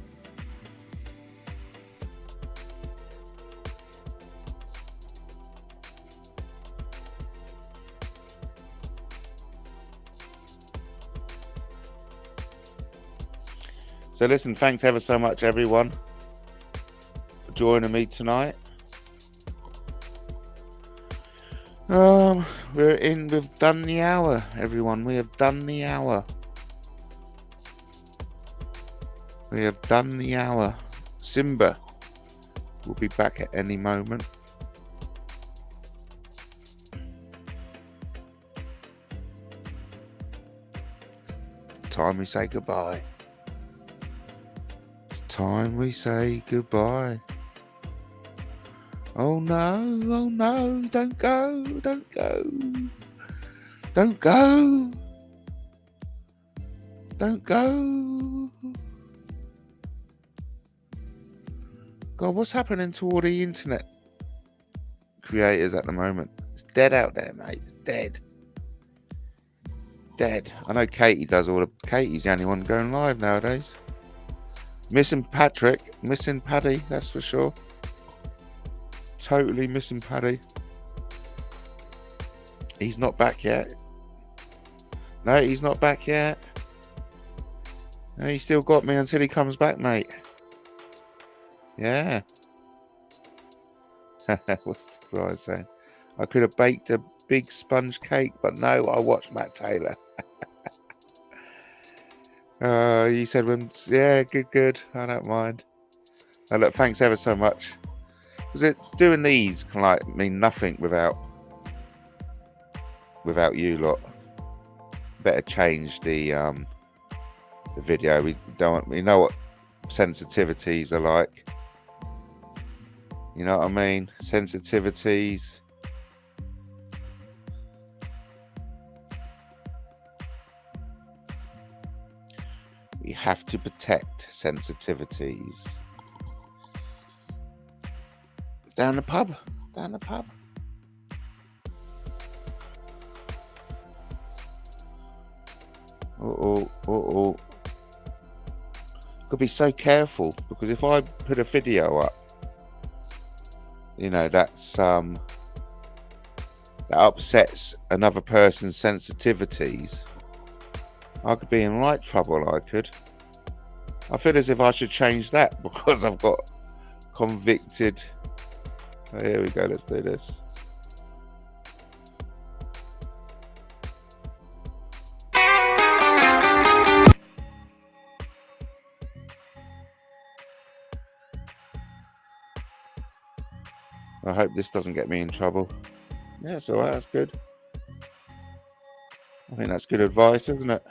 So listen, thanks ever so much, everyone, for joining me tonight. We've done the hour, everyone. We have done the hour. We have done the hour. Simba will be back at any moment. Time we say goodbye. It's time we say goodbye. Oh no, don't go, don't go. Don't go. Don't go. God, what's happening to all the internet creators at the moment? It's dead out there, mate. It's dead. Dead. I know Katie does all the... Katie's the only one going live nowadays. Missing Patrick. Missing Paddy, that's for sure. Totally missing Paddy. He's not back yet. No, he's not back yet. No, he's still got me until he comes back, mate. Yeah. What's the guy saying? I could have baked a big sponge cake, but no, I watched Matt Taylor. You said, yeah, good. I don't mind. Now, look, thanks ever so much. Was it doing these can like mean nothing without you lot? Better change the video. We know what sensitivities are like. You know what I mean? Sensitivities. We have to protect sensitivities. Down the pub. Uh-oh. Got to be so careful, because if I put a video up, you know, that's that upsets another person's sensitivities. I could be in right trouble. I feel as if I should change that, because I've got convicted. Oh, here we go, let's do this. I hope this doesn't get me in trouble. Yeah, it's alright, that's good. I think that's good advice, isn't it?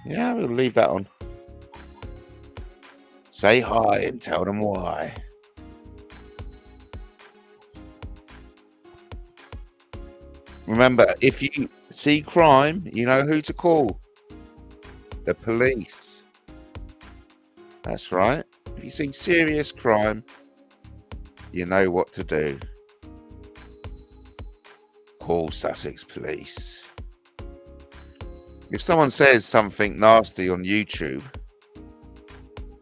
Yeah, we'll leave that on. Say hi and tell them why. Remember, if you see crime, you know who to call. The police. That's right. If you see serious crime, you know what to do. Call Sussex Police. If someone says something nasty on YouTube,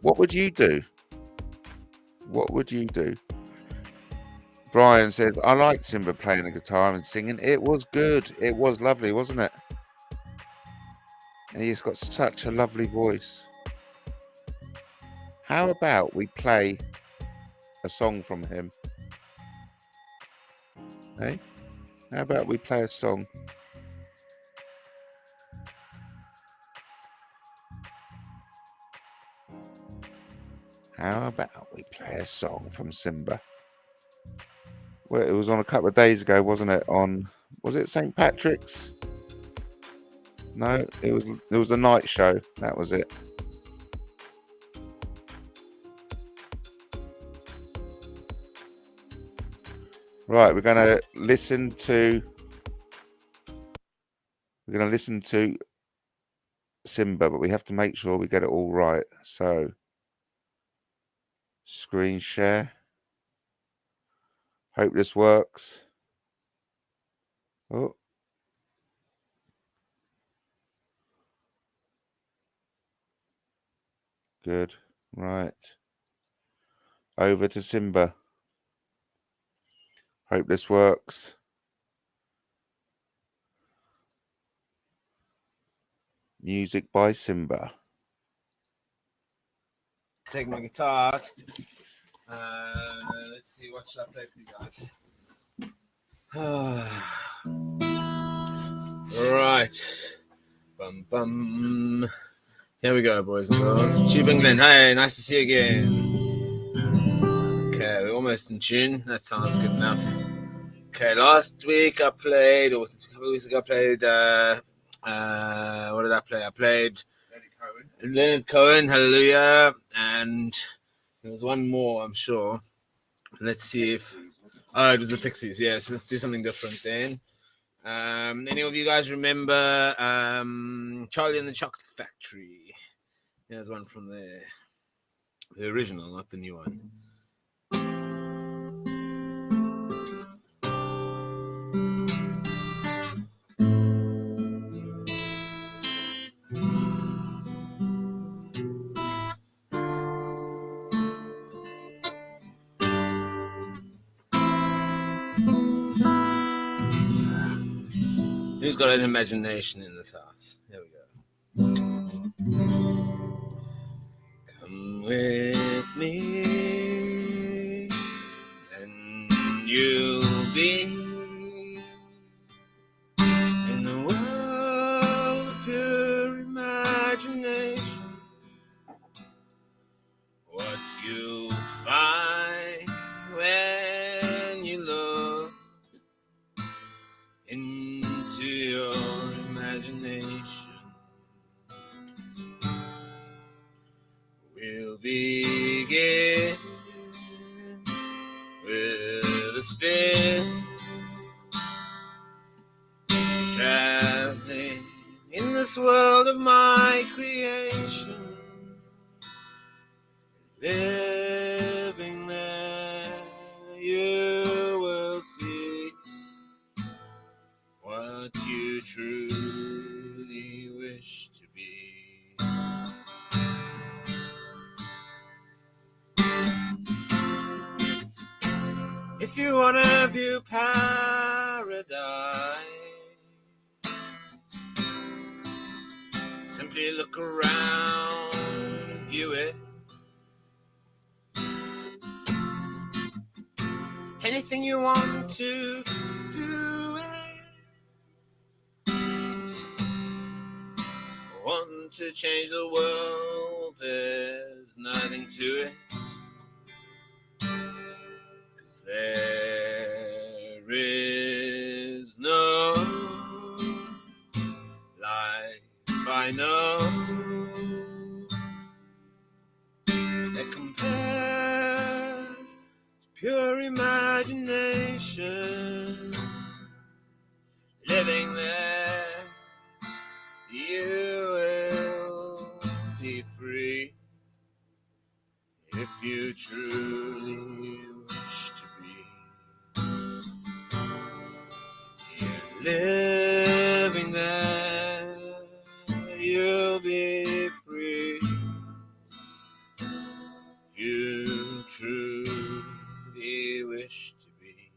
what would you do? What would you do? Brian said, I liked Simba playing the guitar and singing. It was good. It was lovely, wasn't it? And he's got such a lovely voice. How about we play a song from him? Hey, how about we play a song? How about we play a song from Simba? Well, it was on a couple of days ago, wasn't it? Was it St. Patrick's? No, it was the night show. That was it. Right, we're gonna listen to Simba, but we have to make sure we get it all right. So, screen share. Hope this works. Oh, good. Right. Over to Simba. Hope this works. Music by Simba. Take my guitar out. Let's see, what should I play for you guys? Right. Bum bum. Here we go, boys and girls. Tube England, hey, nice to see you again. Okay, we're almost in tune. That sounds good enough. Okay, last week I played, or a couple of weeks ago I played, what did I play? I played Leonard Cohen, Hallelujah, and there was one more, I'm sure. Let's see if... Oh, it was the Pixies, yeah, so let's do something different then. Any of you guys remember Charlie and the Chocolate Factory? There's one from there. The original, not the new one. Who's got an imagination in this house? Here we go. Come with me, and you'll be in the world of pure imagination. What you'll find when you look into your imagination. We'll begin with a spin, traveling in this world of my creation, living there. You will see what you truly wish to be. If you wanna view paradise, simply look around, view it. Anything you want to do it. Want to change the world, there's nothing to it. 'Cause there is no life I know that compares to pure imagination. Living there, you will be free if you truly wish to be. You're living there, you'll be free if you truly wish to be.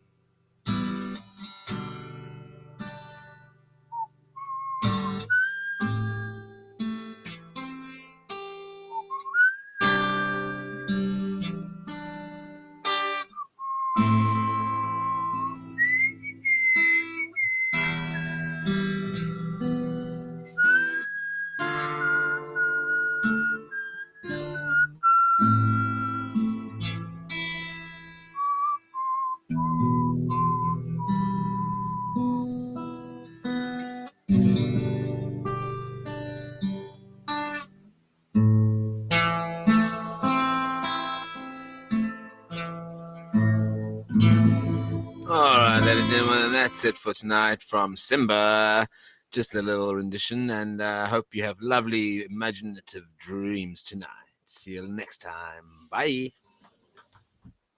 Alright, ladies and gentlemen, that's it for tonight from Simba. Just a little rendition, and I hope you have lovely imaginative dreams tonight. See you next time. Bye.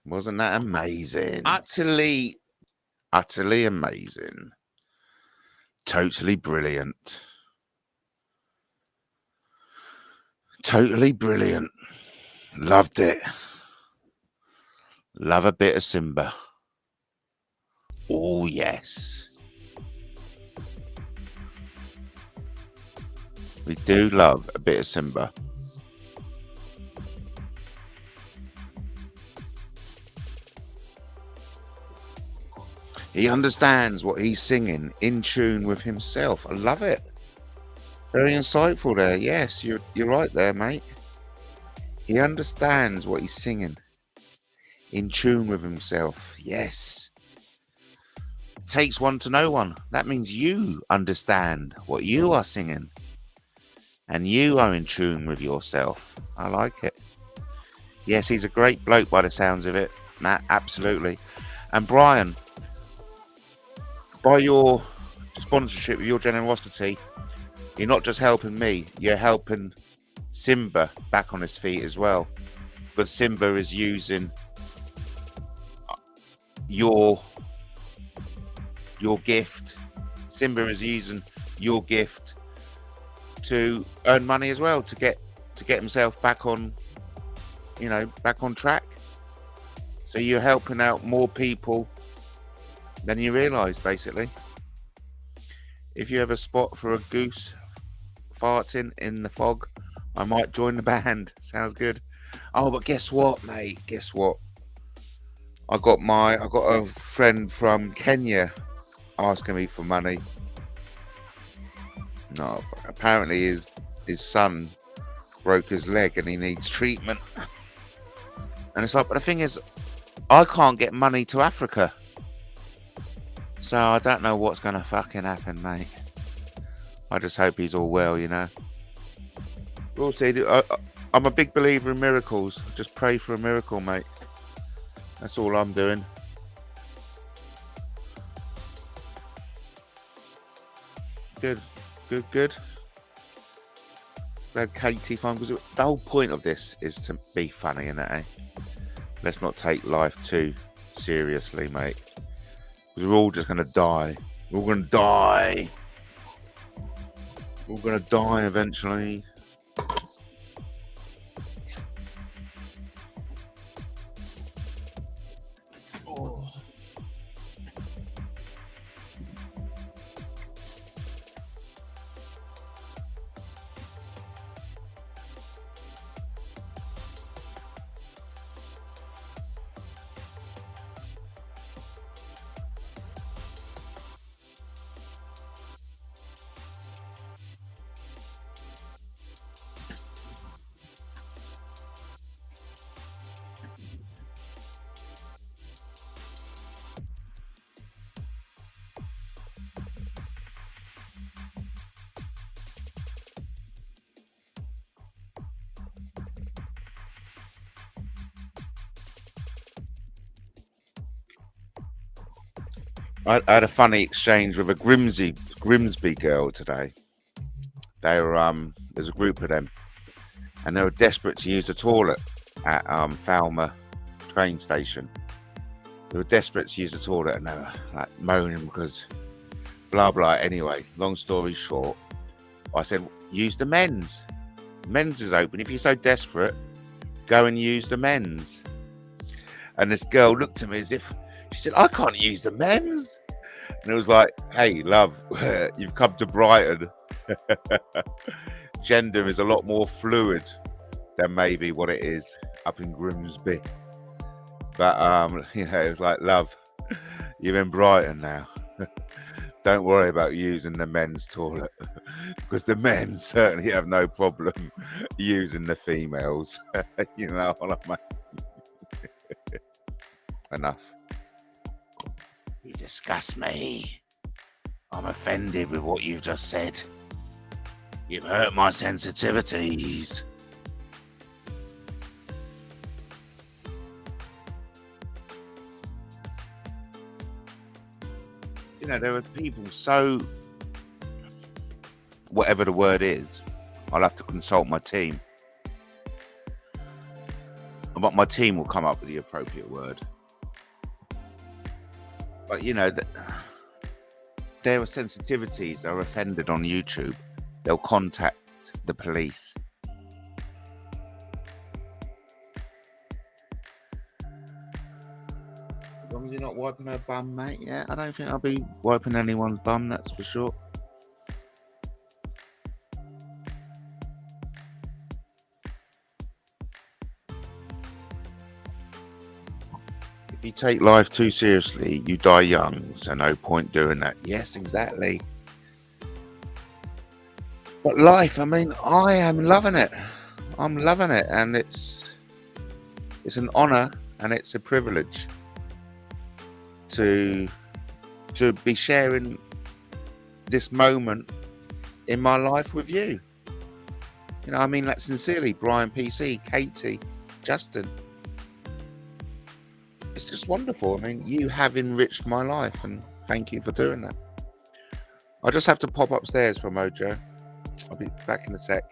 Wasn't that amazing? Utterly amazing. Totally brilliant. Totally brilliant. Loved it. Love a bit of Simba. Oh, yes. We do love a bit of Simba. He understands what he's singing, in tune with himself. I love it. Very insightful there. Yes, you're right there, mate. He understands what he's singing, in tune with himself. Yes. It takes one to know one. That means you understand what you are singing, and you are in tune with yourself. I like it. Yes, he's a great bloke by the sounds of it, Matt. Absolutely. And Brian, by your sponsorship, your generosity, you're not just helping me, you're helping Simba back on his feet as well. But Simba is using your gift. Simba is using your gift to earn money as well, to get himself back on, back on track. So you're helping out more people than you realise, basically. If you have a spot for a goose farting in the fog, I might join the band. Sounds good. Oh, but guess what, mate? Guess what? I got a friend from Kenya asking me for money. No, apparently his son broke his leg and he needs treatment. And it's like, but the thing is, I can't get money to Africa. So I don't know what's going to fucking happen, mate. I just hope he's all well, We'll see. I'm a big believer in miracles. Just pray for a miracle, mate. That's all I'm doing. Good. Glad Katie found, because the whole point of this is to be funny, innit, eh? Let's not take life too seriously, mate. Because we're all just going to die. We're all going to die. We're all going to die eventually. Oh. I had a funny exchange with a Grimsby girl today. They were there's a group of them, and they were desperate to use the toilet at Falmer train station. They were desperate to use the toilet, and they were like moaning because blah blah. Anyway, long story short, I said use the men's. Men's is open. If you're so desperate, go and use the men's. And this girl looked at me as if she said, I can't use the men's. And it was like, hey, love, you've come to Brighton. Gender is a lot more fluid than maybe what it is up in Grimsby. But, it was like, love, you're in Brighton now. Don't worry about using the men's toilet, because the men certainly have no problem using the females. You know what I mean? Enough. You disgust me. I'm offended with what you've just said. You've hurt my sensitivities. you know, there are people so, whatever the word is, I'll have to consult my team. But my team will come up with the appropriate word. But, you know, there are sensitivities that are offended on YouTube. They'll contact the police. As long as you're not wiping her bum, mate. Yeah, I don't think I'll be wiping anyone's bum, that's for sure. If you take life too seriously, you die young, so no point doing that. Yes, exactly. But life, I mean, I am loving it. I'm loving it, and it's an honor and it's a privilege to be sharing this moment in my life with you. You know, I mean that sincerely, Brian PC, Katie, Justin. It's just wonderful. I mean, you have enriched my life, and thank you for doing that. I'll just have to pop upstairs for Mojo. I'll be back in a sec.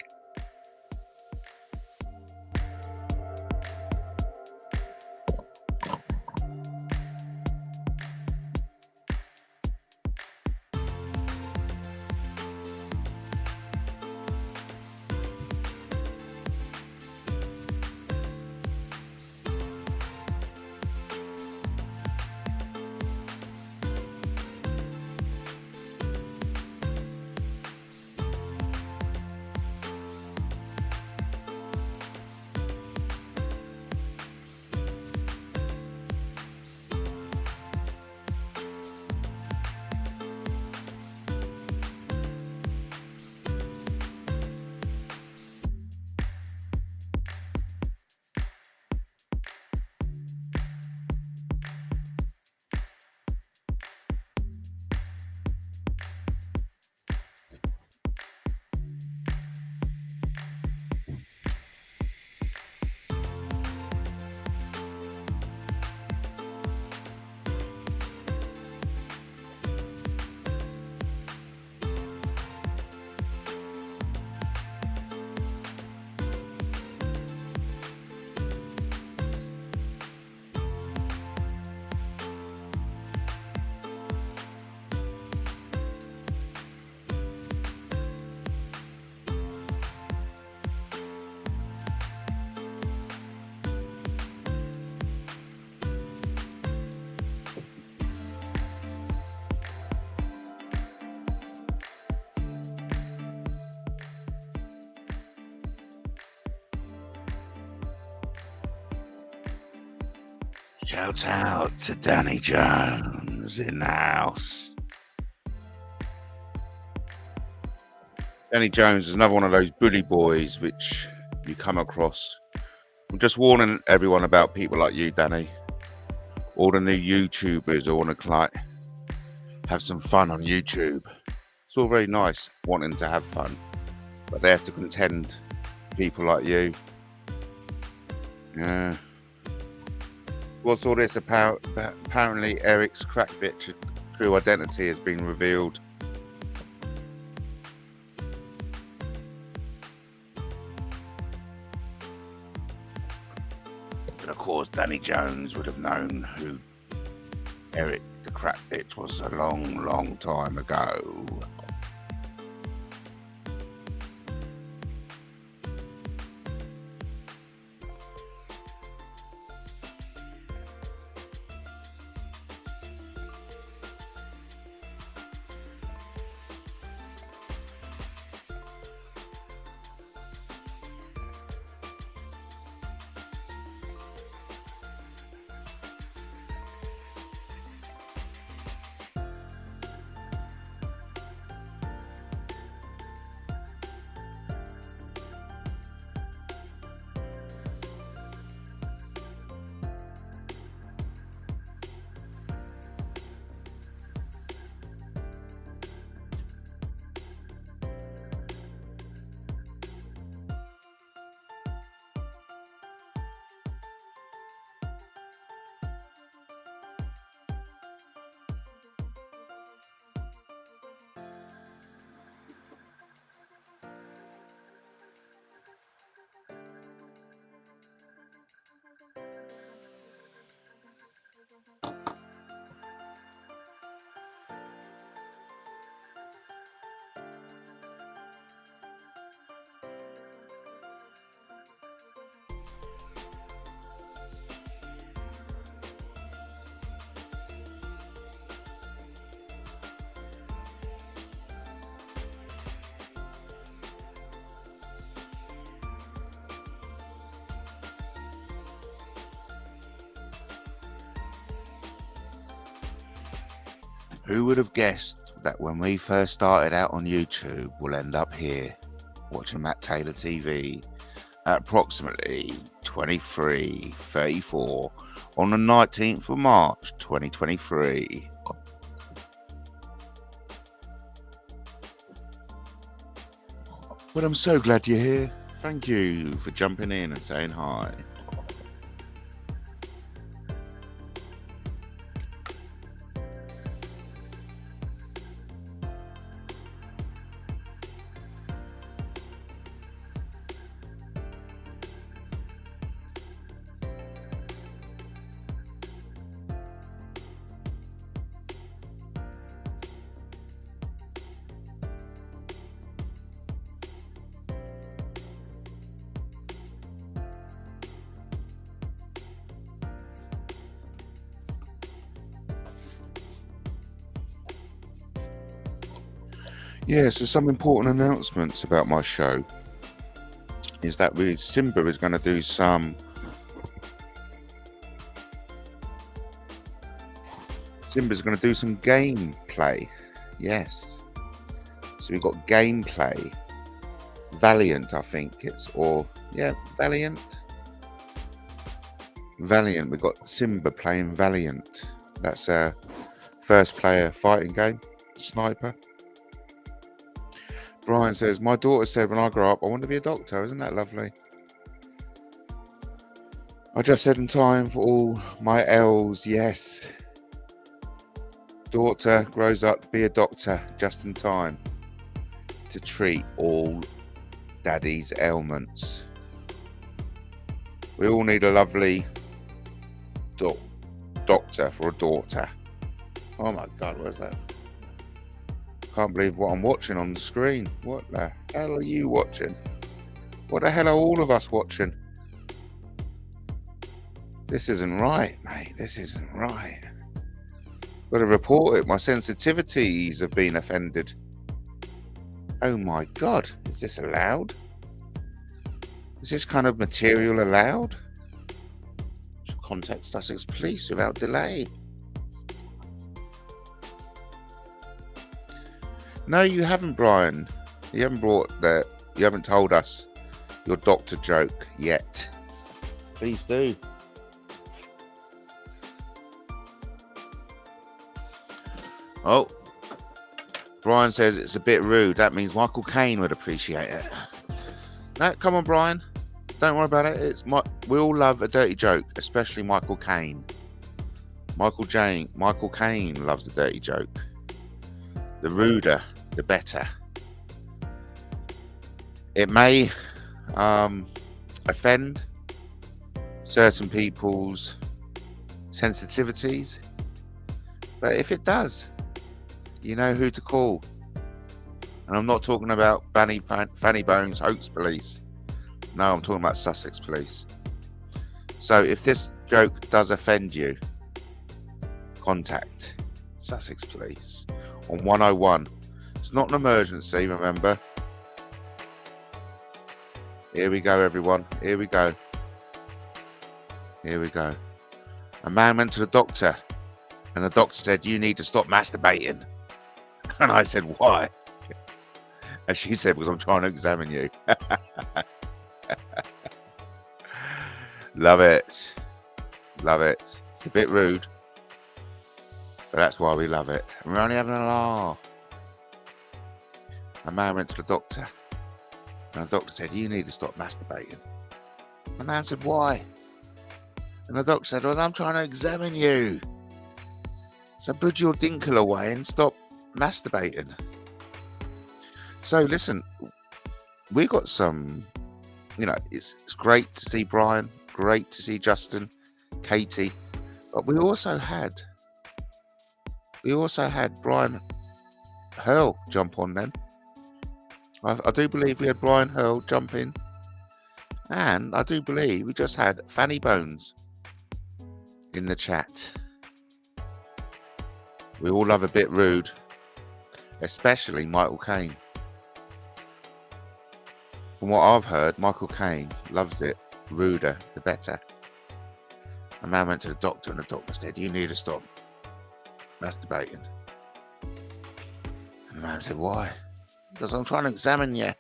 Shout out to Danny Jones in the house. Danny Jones is another one of those bully boys which you come across. I'm just warning everyone about people like you, Danny. All the new YouTubers who want to have some fun on YouTube. It's all very nice wanting to have fun, but they have to contend people like you. Yeah. What's all this about? Apparently Eric's crack bitch true identity has been revealed. And of course Danny Jones would have known who Eric the crack bitch was a long time ago. Who would have guessed that when we first started out on YouTube, we'll end up here watching Matt Taylor TV at approximately 23:34 on the 19th of March 2023. But I'm so glad you're here. Thank you for jumping in and saying hi. Yeah, so some important announcements about my show is that Simba is going to do some gameplay. Yes. So we've got gameplay. Valiant, I think it's, or yeah, Valiant. Valiant, we've got Simba playing Valiant. That's a first player fighting game. Sniper. Brian says, my daughter said when I grow up, I want to be a doctor. Isn't that lovely? I just said in time for all my L's, yes. Daughter grows up to be a doctor just in time to treat all daddy's ailments. We all need a lovely doctor for a daughter. Oh my God, what's that? Can't believe what I'm watching on the screen. What the hell are you watching? What the hell are all of us watching? This isn't right, mate. This isn't right. Got to report it. My sensitivities have been offended. Oh my God. Is this allowed? Is this kind of material allowed? Should contact Sussex Police without delay. No, you haven't, Brian. You haven't you haven't told us your doctor joke yet. Please do. Oh, Brian says it's a bit rude. That means Michael Caine would appreciate it. No, come on, Brian. Don't worry about it. We all love a dirty joke, especially Michael Caine. Michael Caine loves a dirty joke. The ruder, the better. It may offend certain people's sensitivities, but if it does, you know who to call. And I'm not talking about Fanny Bones Hoax Police. No, I'm talking about Sussex Police. So if this joke does offend you, contact Sussex Police on 101. It's not an emergency, remember. Here we go, everyone. Here we go. Here we go. A man went to the doctor, and the doctor said, "You need to stop masturbating." And I said, "Why?" And she said, "Because I'm trying to examine you." Love it. Love it. It's a bit rude, but that's why we love it. And we're only having a laugh. A man went to the doctor, and the doctor said, "You need to stop masturbating." The man said, "Why?" And the doctor said, "Well, I'm trying to examine you. So put your dinkle away and stop masturbating." So listen, we got some, it's great to see Brian, great to see Justin, Katie, but we also had Brian Hurl jump on then. I do believe we had Brian Hurl jump in, and I do believe we just had Fanny Bones in the chat. We all love a bit rude, especially Michael Caine. From what I've heard, Michael Caine loves it ruder the better. A man went to the doctor, and the doctor said, "You need to stop masturbating." And the man said, why? Because I'm trying to examine you.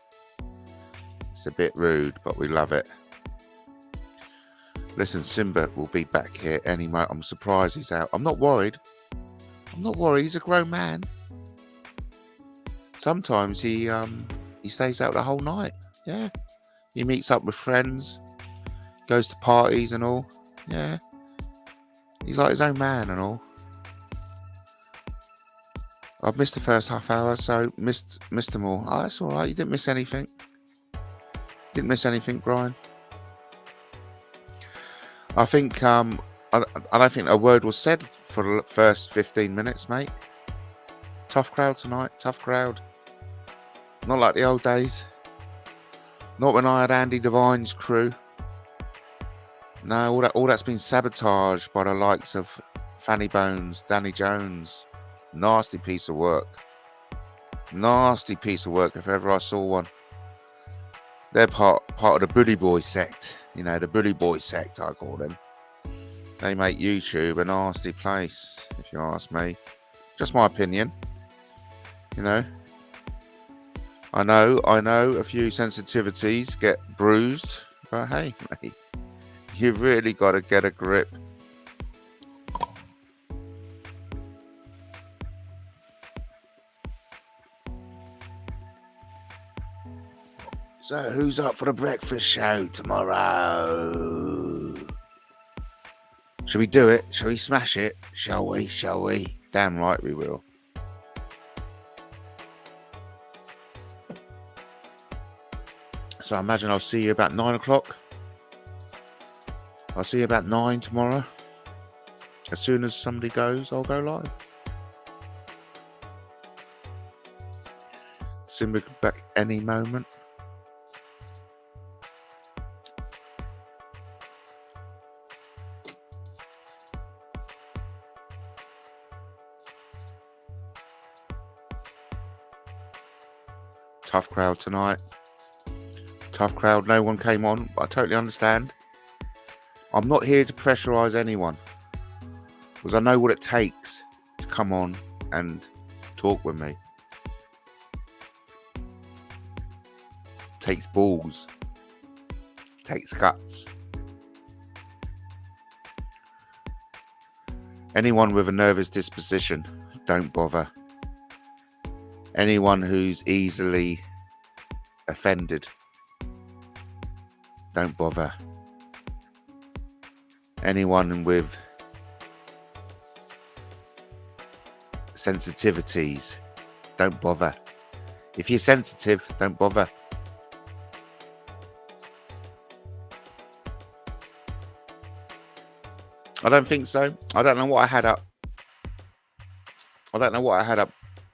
It's a bit rude, but we love it. Listen, Simba will be back here any moment. I'm surprised he's out. I'm not worried. I'm not worried. He's a grown man. Sometimes he stays out the whole night. Yeah. He meets up with friends, goes to parties and all. Yeah. He's like his own man and all. I've missed the first half hour, so missed them all. Oh, that's all right. You didn't miss anything. Didn't miss anything, Brian. I think I don't think a word was said for the first 15 minutes, mate. Tough crowd tonight. Tough crowd. Not like the old days. Not when I had Andy Devine's crew. No, all that's been sabotaged by the likes of Fanny Bones, Danny Jones. Nasty piece of work. Nasty piece of work if ever I saw one. They're part of the Bully Boy sect. You know, the Bully Boy sect, I call them. They make YouTube a nasty place, if you ask me. Just my opinion. You know. I know a few sensitivities get bruised. But hey, mate, you've really got to get a grip. So who's up for the breakfast show tomorrow? Shall we do it? Shall we smash it? Shall we? Shall we? Damn right we will. So I imagine I'll see you about 9 o'clock. I'll see you about 9 tomorrow. As soon as somebody goes, I'll go live. Simba back any moment. Tough crowd tonight. Tough crowd. No one came on, but I totally understand. I'm not here to pressurize anyone, because I know what it takes to come on and talk with me. It takes balls. It takes guts. Anyone with a nervous disposition, don't bother. Anyone who's easily offended, don't bother. Anyone with sensitivities, don't bother. If you're sensitive, don't bother. I don't think so. I don't know what I had up.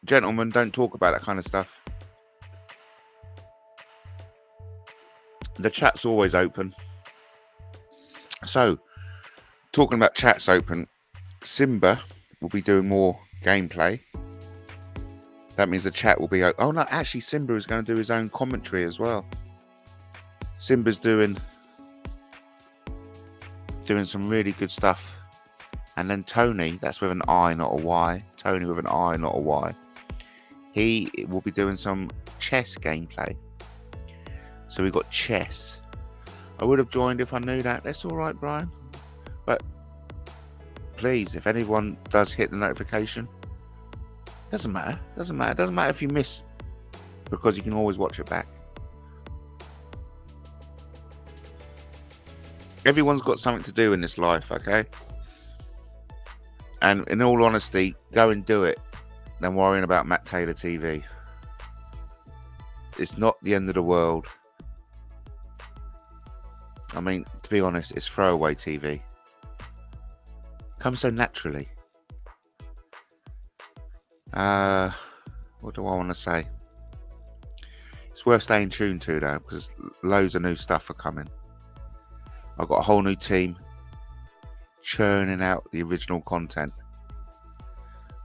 Gentlemen, don't talk about that kind of stuff. The chat's always open. So, talking about chats open, Simba will be doing more gameplay. That means the chat will be open. Oh no, actually Simba is going to do his own commentary as well. Simba's doing some really good stuff. And then Tony, that's with an I, not a Y. Tony with an I, not a Y. He will be doing some chess gameplay. So we've got chess. I would have joined if I knew that. That's all right, Brian. But please, if anyone does hit the notification, doesn't matter. Doesn't matter. Doesn't matter if you miss, because you can always watch it back. Everyone's got something to do in this life, okay? And in all honesty, go and do it than worrying about Matt Taylor TV. It's not the end of the world. I mean, to be honest, it's throwaway TV. Comes so naturally. What do I want to say? It's worth staying tuned to though, because loads of new stuff are coming. I've got a whole new team churning out the original content.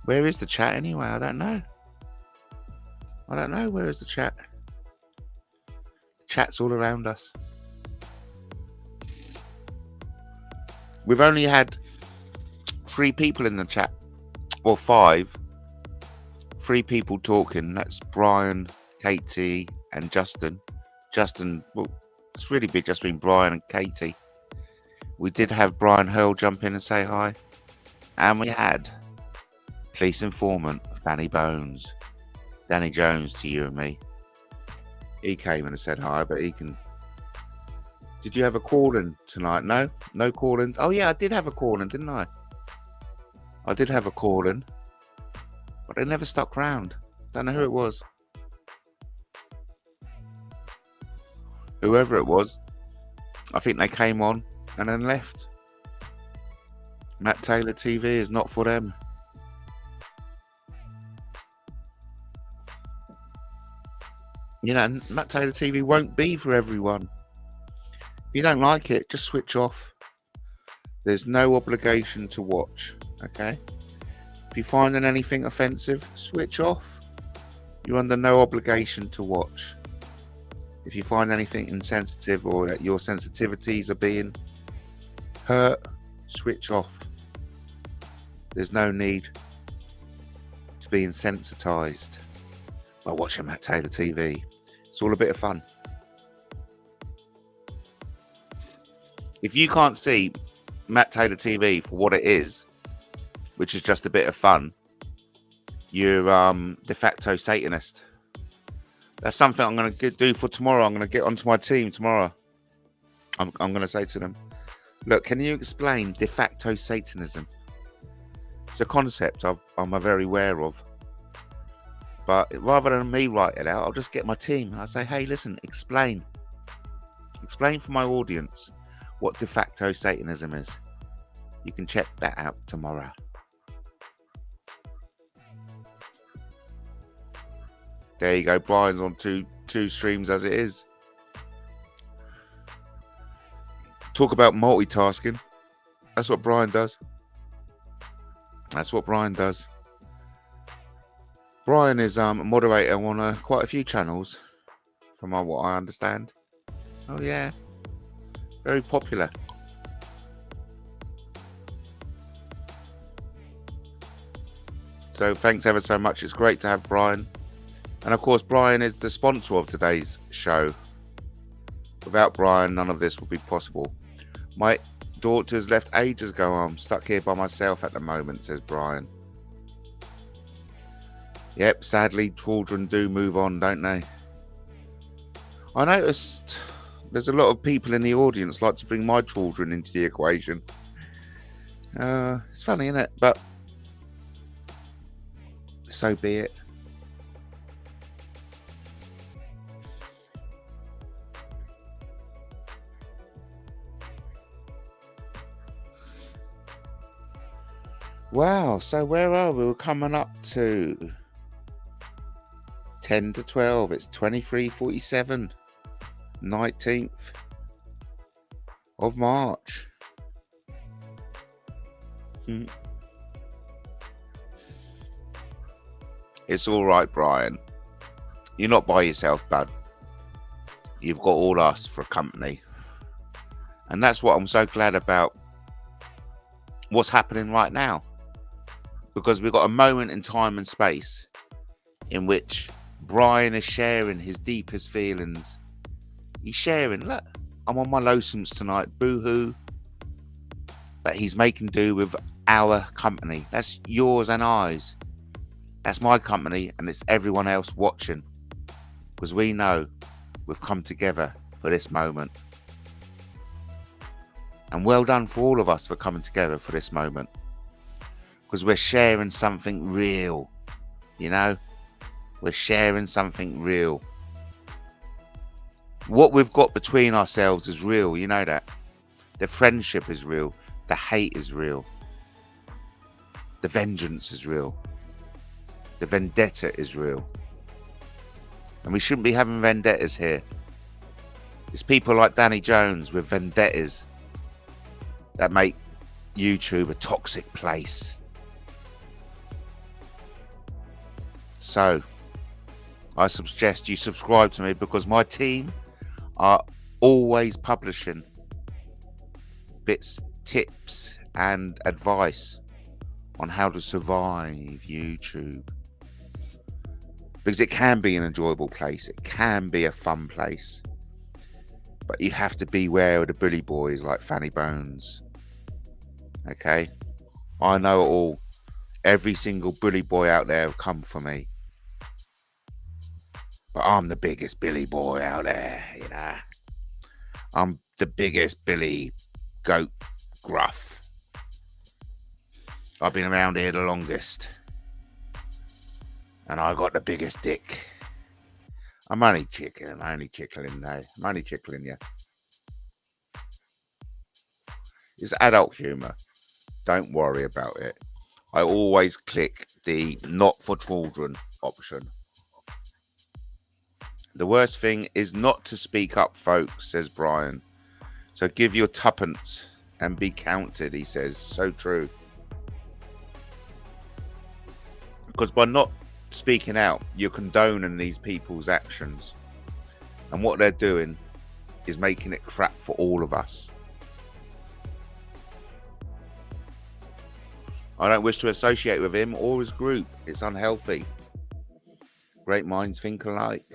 Where is the chat anyway? I don't know. Where is the chat? Chat's all around us. We've only had 3 people in the chat, or 5. 3 people talking. That's Brian, Katie, and Justin. Justin, well, it's really just been Brian and Katie. We did have Brian Hurl jump in and say hi. And we had police informant Fanny Bones, Danny Jones to you and me. He came and said hi, but he can... Did you have a call-in tonight? No? No call-in? Oh yeah, I did have a call-in, didn't I? I did have a call-in, but they never stuck round. Don't know who it was. Whoever it was, I think they came on and then left. MattTaylorTV is not for them. You know, MattTaylorTV won't be for everyone. If you don't like it, just switch off. There's no obligation to watch, okay? If you're finding anything offensive, switch off. You're under no obligation to watch. If you find anything insensitive or that your sensitivities are being hurt, switch off. There's no need to be insensitized by watching MattTaylorTV. It's all a bit of fun. If you can't see MattTaylorTV for what it is, which is just a bit of fun, you're de facto Satanist. That's something I'm going to do for tomorrow. I'm going to get onto my team tomorrow. I'm going to say to them, look, can you explain de facto Satanism? It's a concept I'm very aware of. But rather than me write it out, I'll just get my team. I'll say, hey, listen, explain. Explain for my audience what de facto Satanism is. You can check that out tomorrow. There you go. Brian's on two streams as it is. Talk about multitasking. That's what Brian does. That's what Brian does. Brian is a moderator on quite a few channels, from what I understand. Oh yeah, very popular. So thanks ever so much. It's great to have Brian. And of course, Brian is the sponsor of today's show. Without Brian, none of this would be possible. My daughter's left ages ago. I'm stuck here by myself at the moment, says Brian. Yep, sadly, children do move on, don't they? I noticed there's a lot of people in the audience like to bring my children into the equation. It's funny, isn't it? But so be it. Wow, so where are we? We're coming up to 10 to 12. It's 23:47, 19th of March. It's all right, Brian. You're not by yourself, bud. You've got all us for company. And that's what I'm so glad about what's happening right now. Because we've got a moment in time and space in which Brian is sharing his deepest feelings. He's sharing, look, I'm on my lonesome tonight, boo-hoo. But he's making do with our company. That's yours and ours. That's my company, and it's everyone else watching. Because we know we've come together for this moment. And well done for all of us for coming together for this moment. Because we're sharing something real, you know? We're sharing something real. What we've got between ourselves is real, you know that? The friendship is real. The hate is real. The vengeance is real. The vendetta is real. And we shouldn't be having vendettas here. It's people like Danny Jones with vendettas that make YouTube a toxic place. So, I suggest you subscribe to me because my team are always publishing bits, tips and advice on how to survive YouTube. because it can be an enjoyable place. It can be a fun place. But you have to beware of the bully boys like Fanny Bones. Okay? I know it all. Every single bully boy out there will come for me. But I'm the biggest Billy boy out there, you know. I'm the biggest Billy Goat Gruff. I've been around here the longest. And I got the biggest dick. I'm only tickling now. I'm only tickling you. It's adult humour. Don't worry about it. I always click the not for children option. The worst thing is not to speak up, folks, says Brian. So give your tuppence and be counted, he says. So true. Because by not speaking out, you're condoning these people's actions. And what they're doing is making it crap for all of us. I don't wish to associate with him or his group. It's unhealthy. Great minds think alike.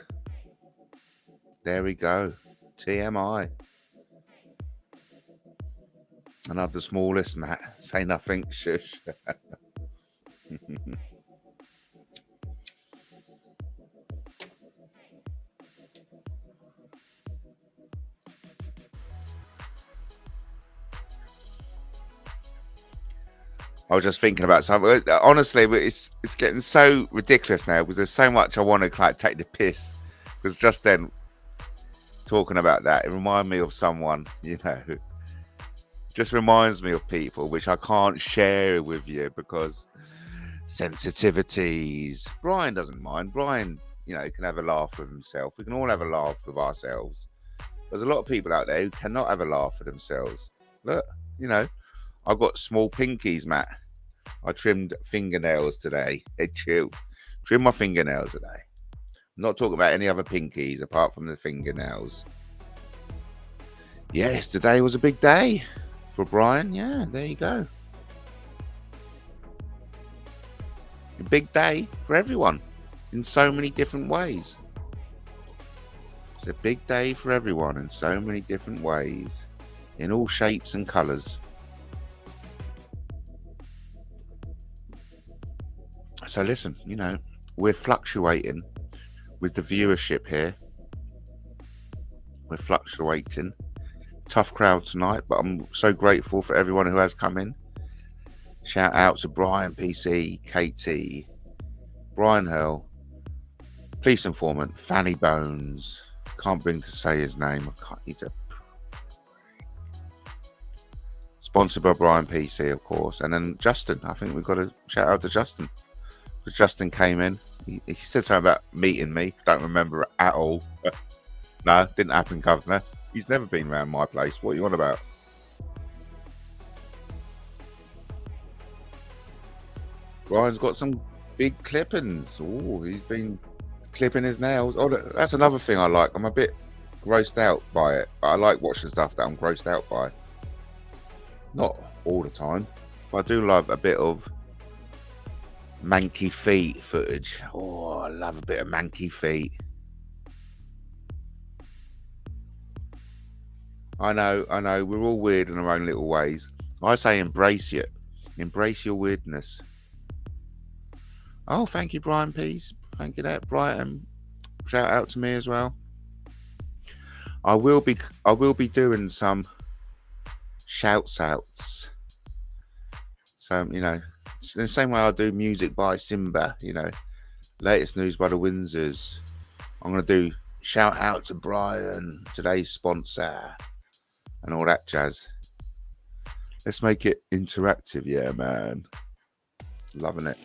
There we go. TMI. Another the smallest, Matt. Say nothing, shush. I was just thinking about something. Honestly, it's getting so ridiculous now because there's so much I want to like take the piss. Because just then, talking about that, it reminded me of someone, you know, just reminds me of people which I can't share with you because sensitivities. Brian doesn't mind. Brian, you know, can have a laugh with himself. We can all have a laugh with ourselves. There's a lot of people out there who cannot have a laugh with themselves. Look, you know, I've got small pinkies, Matt. I trimmed fingernails today. Hey, chill. Trim my fingernails today. I'm not talking about any other pinkies apart from the fingernails. Yes, today was a big day for Brian. Yeah, there you go. A big day for everyone in so many different ways. It's a big day for everyone in so many different ways, in all shapes and colours. So listen, you know, we're fluctuating with the viewership here. We're fluctuating. Tough crowd tonight, but I'm so grateful for everyone who has come in. Shout out to Brian PC, KT, Brian Hurl, Police Informant, Fanny Bones. Can't bring to say his name. He's a sponsored by Brian PC, of course. And then Justin. I think we've got to shout out to Justin. Because Justin came in. He said something about meeting me. Don't remember it at all. No, didn't happen, Governor. He's never been around my place. What are you on about? Brian's got some big clippings. Oh, he's been clipping his nails. Oh, that's another thing I like. I'm a bit grossed out by it. But I like watching stuff that I'm grossed out by. Not all the time. But I do love a bit of manky feet footage. Oh, I love a bit of manky feet. I know, we're all weird in our own little ways. I say embrace it. Embrace your weirdness. Oh, thank you, Brian Peace. Thank you, that Brighton. Shout out to me as well. I will be doing some shouts outs. So, you know, the same way I do music by Simba, you know, latest news by the Windsors. I'm going to do shout out to Brian, today's sponsor, and all that jazz. Let's make it interactive, yeah, man. Loving it.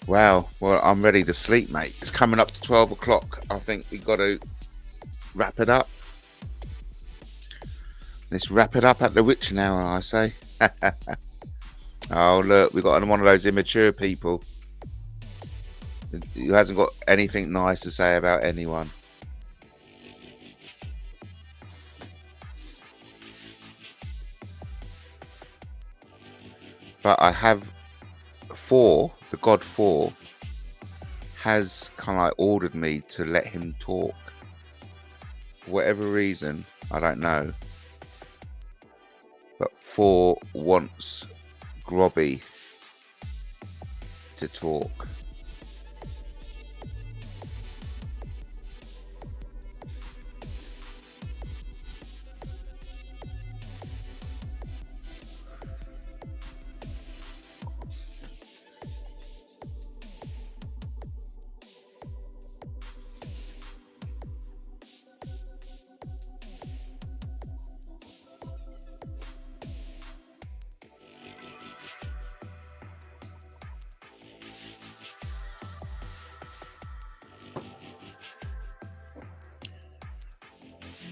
Wow. Well, I'm ready to sleep, mate. It's coming up to 12 o'clock. I think we got to wrap it up. Let's wrap it up at the witching hour, I say. Oh, look, we got one of those immature people who hasn't got anything nice to say about anyone. But I have the God 4 has kind of like ordered me to let him talk. For whatever reason, I don't know. But 4 wants Grobby to talk.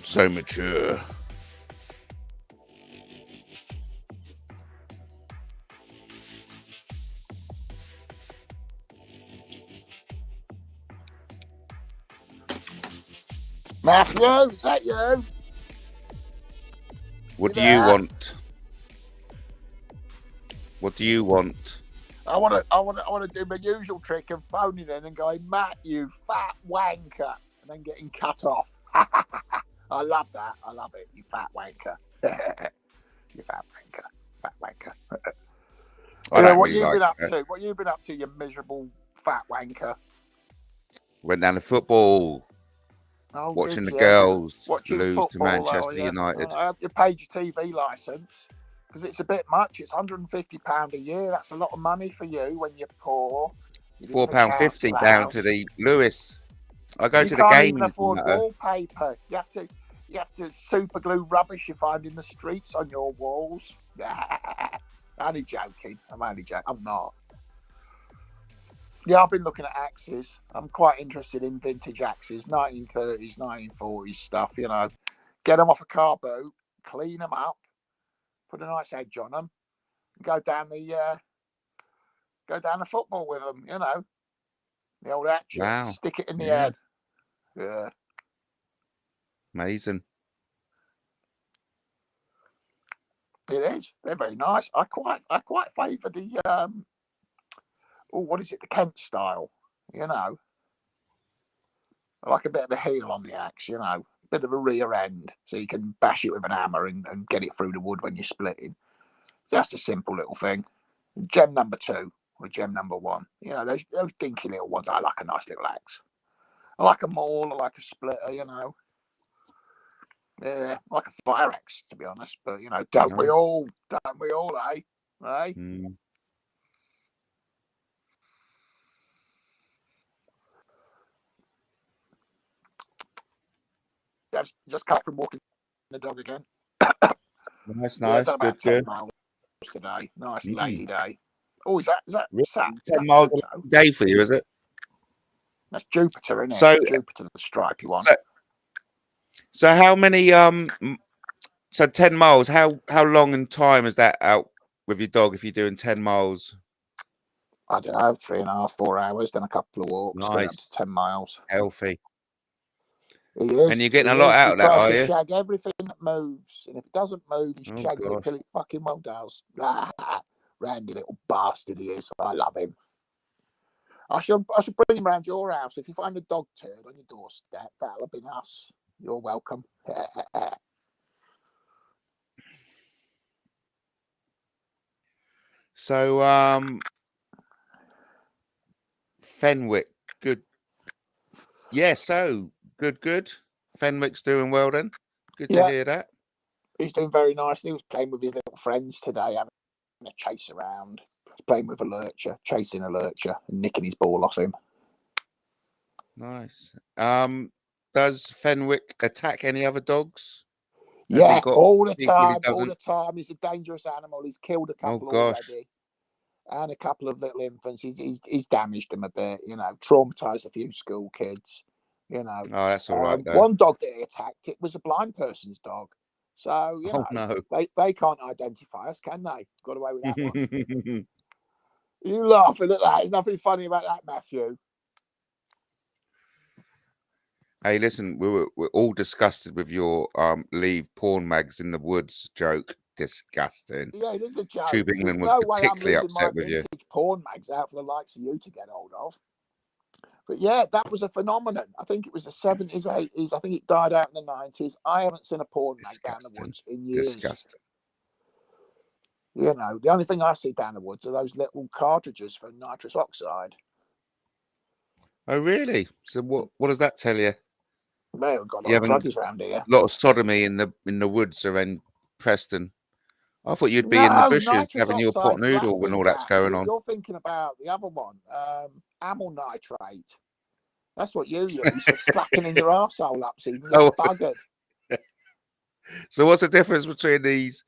So mature. Matthew, is that you? What do you want? What do you want? I want to do my usual trick of phoning in and going, Matt, you fat wanker, and then getting cut off. I love that. I love it. You fat wanker. You fat wanker. Fat wanker. What you been up to? What you been up to, you miserable fat wanker? Went down to football. Oh, watching the girls lose football, to Manchester United. I hope you paid your TV licence, because it's a bit much. It's £150 a year. That's a lot of money for you when you're poor. £4.50 down to the Lewis. I go to the game. You can't even afford wallpaper. You have to super glue rubbish you find in the streets on your walls. Only joking. I'm only joking. I'm not. Yeah, I've been looking at axes. I'm quite interested in vintage axes, 1930s, 1940s stuff, you know. Get them off a car boot, clean them up, put a nice edge on them, and go down the football with them, you know. The old hatchet. Wow. Stick it in the head. Yeah. Amazing. It is. They're very nice. I quite favour the what is it? The Kent style, you know. I like a bit of a heel on the axe, you know, a bit of a rear end, so you can bash it with an hammer and get it through the wood when you're splitting. Just a simple little thing. Gem number 2 or gem number 1. You know, those dinky little ones. I like a nice little axe. I like a maul. I like a splitter, you know. Yeah, I like a fire axe, to be honest. But, you know, don't we all, eh? Eh? Mm. Just come from walking the dog again. Nice. Good. 10 miles today. Nice lazy day. Oh, is that Sat? 10 miles a day for you, is it? That's Jupiter, isn't it? So Jupiter, the stripy one. So how many? So 10 miles. How long in time is that out with your dog if you're doing 10 miles? I don't know, 3.5, 4 hours. Then a couple of walks. Nice. Up to 10 miles. Healthy. He is. And you're getting a lot out of that, are you? He tries to shag everything that moves, and if it doesn't move, he shags it till it fucking well does. Randy little bastard he is. I love him. I should bring him around your house. If you find a dog turd on your doorstep, that'll have been us. You're welcome. So Fenwick, good. Yeah, so good. Fenwick's doing well then. Good to hear that. He's doing very nicely. He was playing with his little friends today, having a chase around. He's playing with a lurcher, chasing a lurcher, and nicking his ball off him. Nice. Does Fenwick attack any other dogs? Yeah, all the time. All the time. He's a dangerous animal. He's killed a couple already. and a couple of little infants. He's damaged them a bit, you know, traumatized a few school kids, you know. Oh, that's all right, though. One dog that he attacked, it was a blind person's dog. So, you know, no. they can't identify us, can they? Got away with that one. You laughing at that? There's nothing funny about that, Matthew. Hey, listen, we're all disgusted with your leave porn mags in the woods joke. Disgusting. Yeah, it is a joke. Tube England was There's no way I'm particularly leaving my upset with you. vintage porn mags out for the likes of you to get hold of. But yeah, that was a phenomenon. I think it was the 70s, 80s. I think it died out in the 90s. I haven't seen a porn mag down the woods in years. Disgusting. You know, the only thing I see down the woods are those little cartridges for nitrous oxide. Oh, really? So what does that tell you? We haven't got a lot of druggies around here. A lot of sodomy in the woods around Preston. I thought you'd be in the bushes having your pot noodle when all that's going on. You're thinking about the other one, amyl nitrate. That's what you use for slacking in your arsehole up so you can get buggered. So what's the difference between these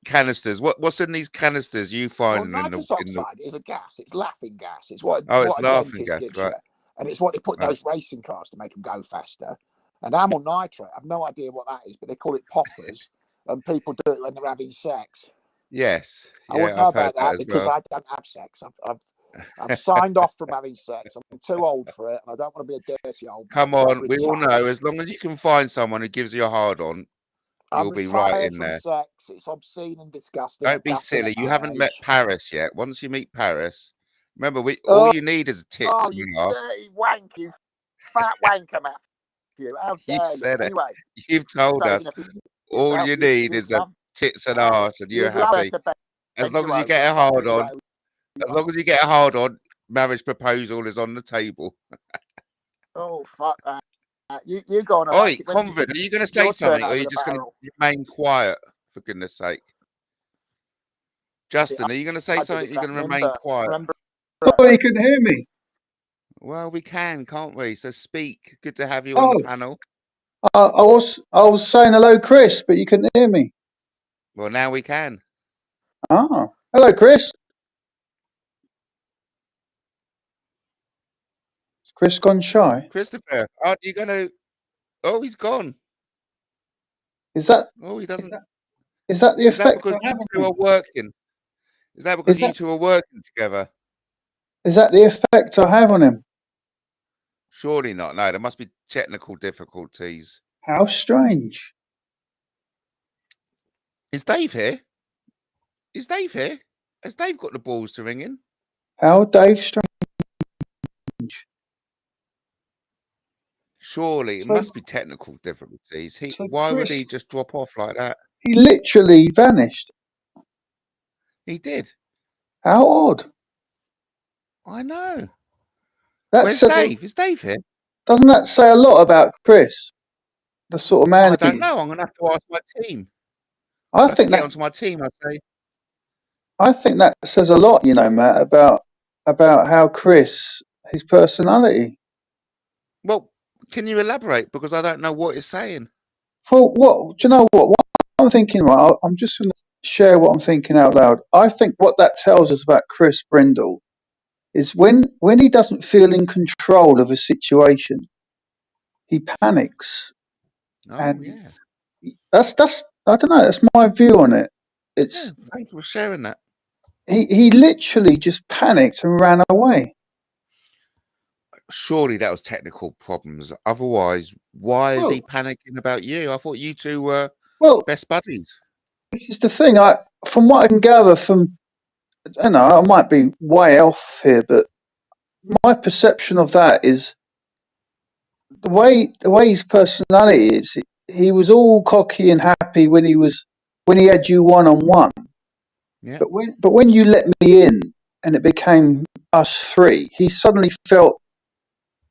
canisters? What's in these canisters you find? Well, nitrous oxide is a gas. It's laughing gas. It's what it's a laughing dentist gas, gives right? you. And it's what they put those racing cars to make them go faster. And amyl nitrate, I've no idea what that is, but they call it poppers. And people do it when they're having sex. Yes. I wouldn't know about that because I don't have sex. I've signed off from having sex. I'm too old for it, and I don't want to be a dirty old. Come on, we all know. As long as you can find someone who gives you a hard on, you'll be right in there. Sex. It's obscene and disgusting. Don't be silly. You haven't met Paris yet. Once you meet Paris, remember, all you need is a tits. Oh, you dirty wank, you fat wanker, Matthew. How dare you? Said it. Anyway, you've told us. All you need is a tits and arse, and you're happy. As long as you get a hard on. As long as you get a hard on, marriage proposal is on the table. Oh, fuck that. You go on. Oi, Convid, are you going to say something, or are you just going to remain quiet, for goodness sake? Justin, are you going to say something, or are you going to remain quiet? Oh, you can hear me. Well, we can, can't we? So speak. Good to have you on the panel. I was saying hello, Chris, but you couldn't hear me. Well, now we can. Ah, hello, Chris. Is Chris gone shy? Christopher, aren't you going to... Oh, he's gone. Is that... Oh, he doesn't... Is that the effect? Is that because you two are working? Is that because you two are working together? Is that the effect I have on him? Surely not. No, there must be technical difficulties. How strange. Is Dave here? Is Dave here? Has Dave got the balls to ring in? How Dave strange. Surely it must be technical difficulties. Why would he just drop off like that? He literally vanished. He did. How odd. I know. Where's Dave? Is Dave here? Doesn't that say a lot about Chris? The sort of man. I don't know. I'm going to have to ask my team. I think get onto my team. I say. I think that says a lot, you know, Matt, about how Chris, his personality. Well, can you elaborate? Because I don't know what it's saying. Well, do you know what? What I'm thinking, right? I'm just going to share what I'm thinking out loud. I think what that tells us about Chris Brindle is when he doesn't feel in control of a situation, he panics. Oh, and yeah. That's I don't know. That's my view on it. Thanks for sharing that. He literally just panicked and ran away. Surely that was technical problems. Otherwise, why is he panicking about you? I thought you two were best buddies. This is the thing. From what I can gather from, I might be way off here, but my perception of that is the way his personality is. He was all cocky and happy when he had you one-on-one. Yeah. But when you let me in and it became us three, he suddenly felt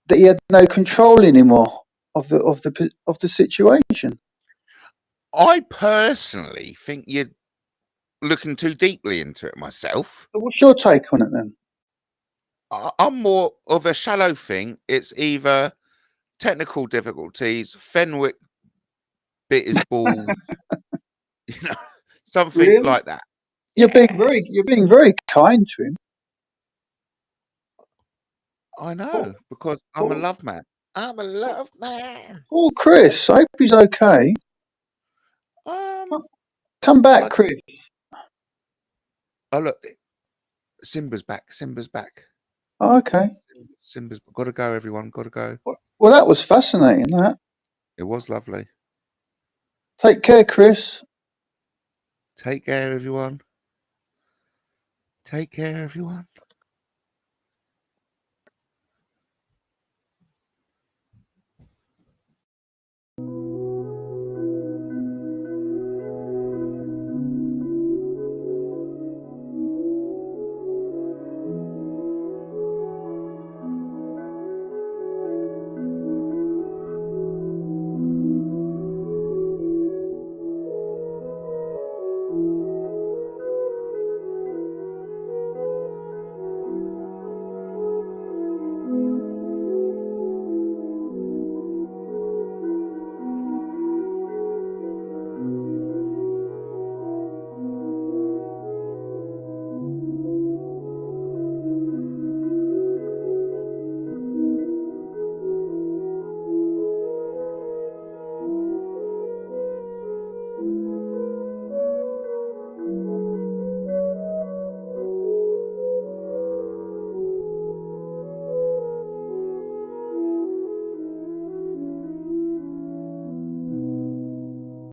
that he had no control anymore of the situation. I personally think you're looking too deeply into it myself. But what's your take on it then? I'm more of a shallow thing. It's either technical difficulties, Fenwick bit his balls, something like that. You're being very kind to him. I know, because I'm a love man. I'm a love man. Oh, Chris, I hope he's okay. Come back, Chris. Oh, look. Simba's back. Simba's back. Oh, okay. Simba's got to go, everyone. Got to go. Well, that was fascinating, that. It was lovely. Take care, Chris. Take care, everyone. Take care, everyone.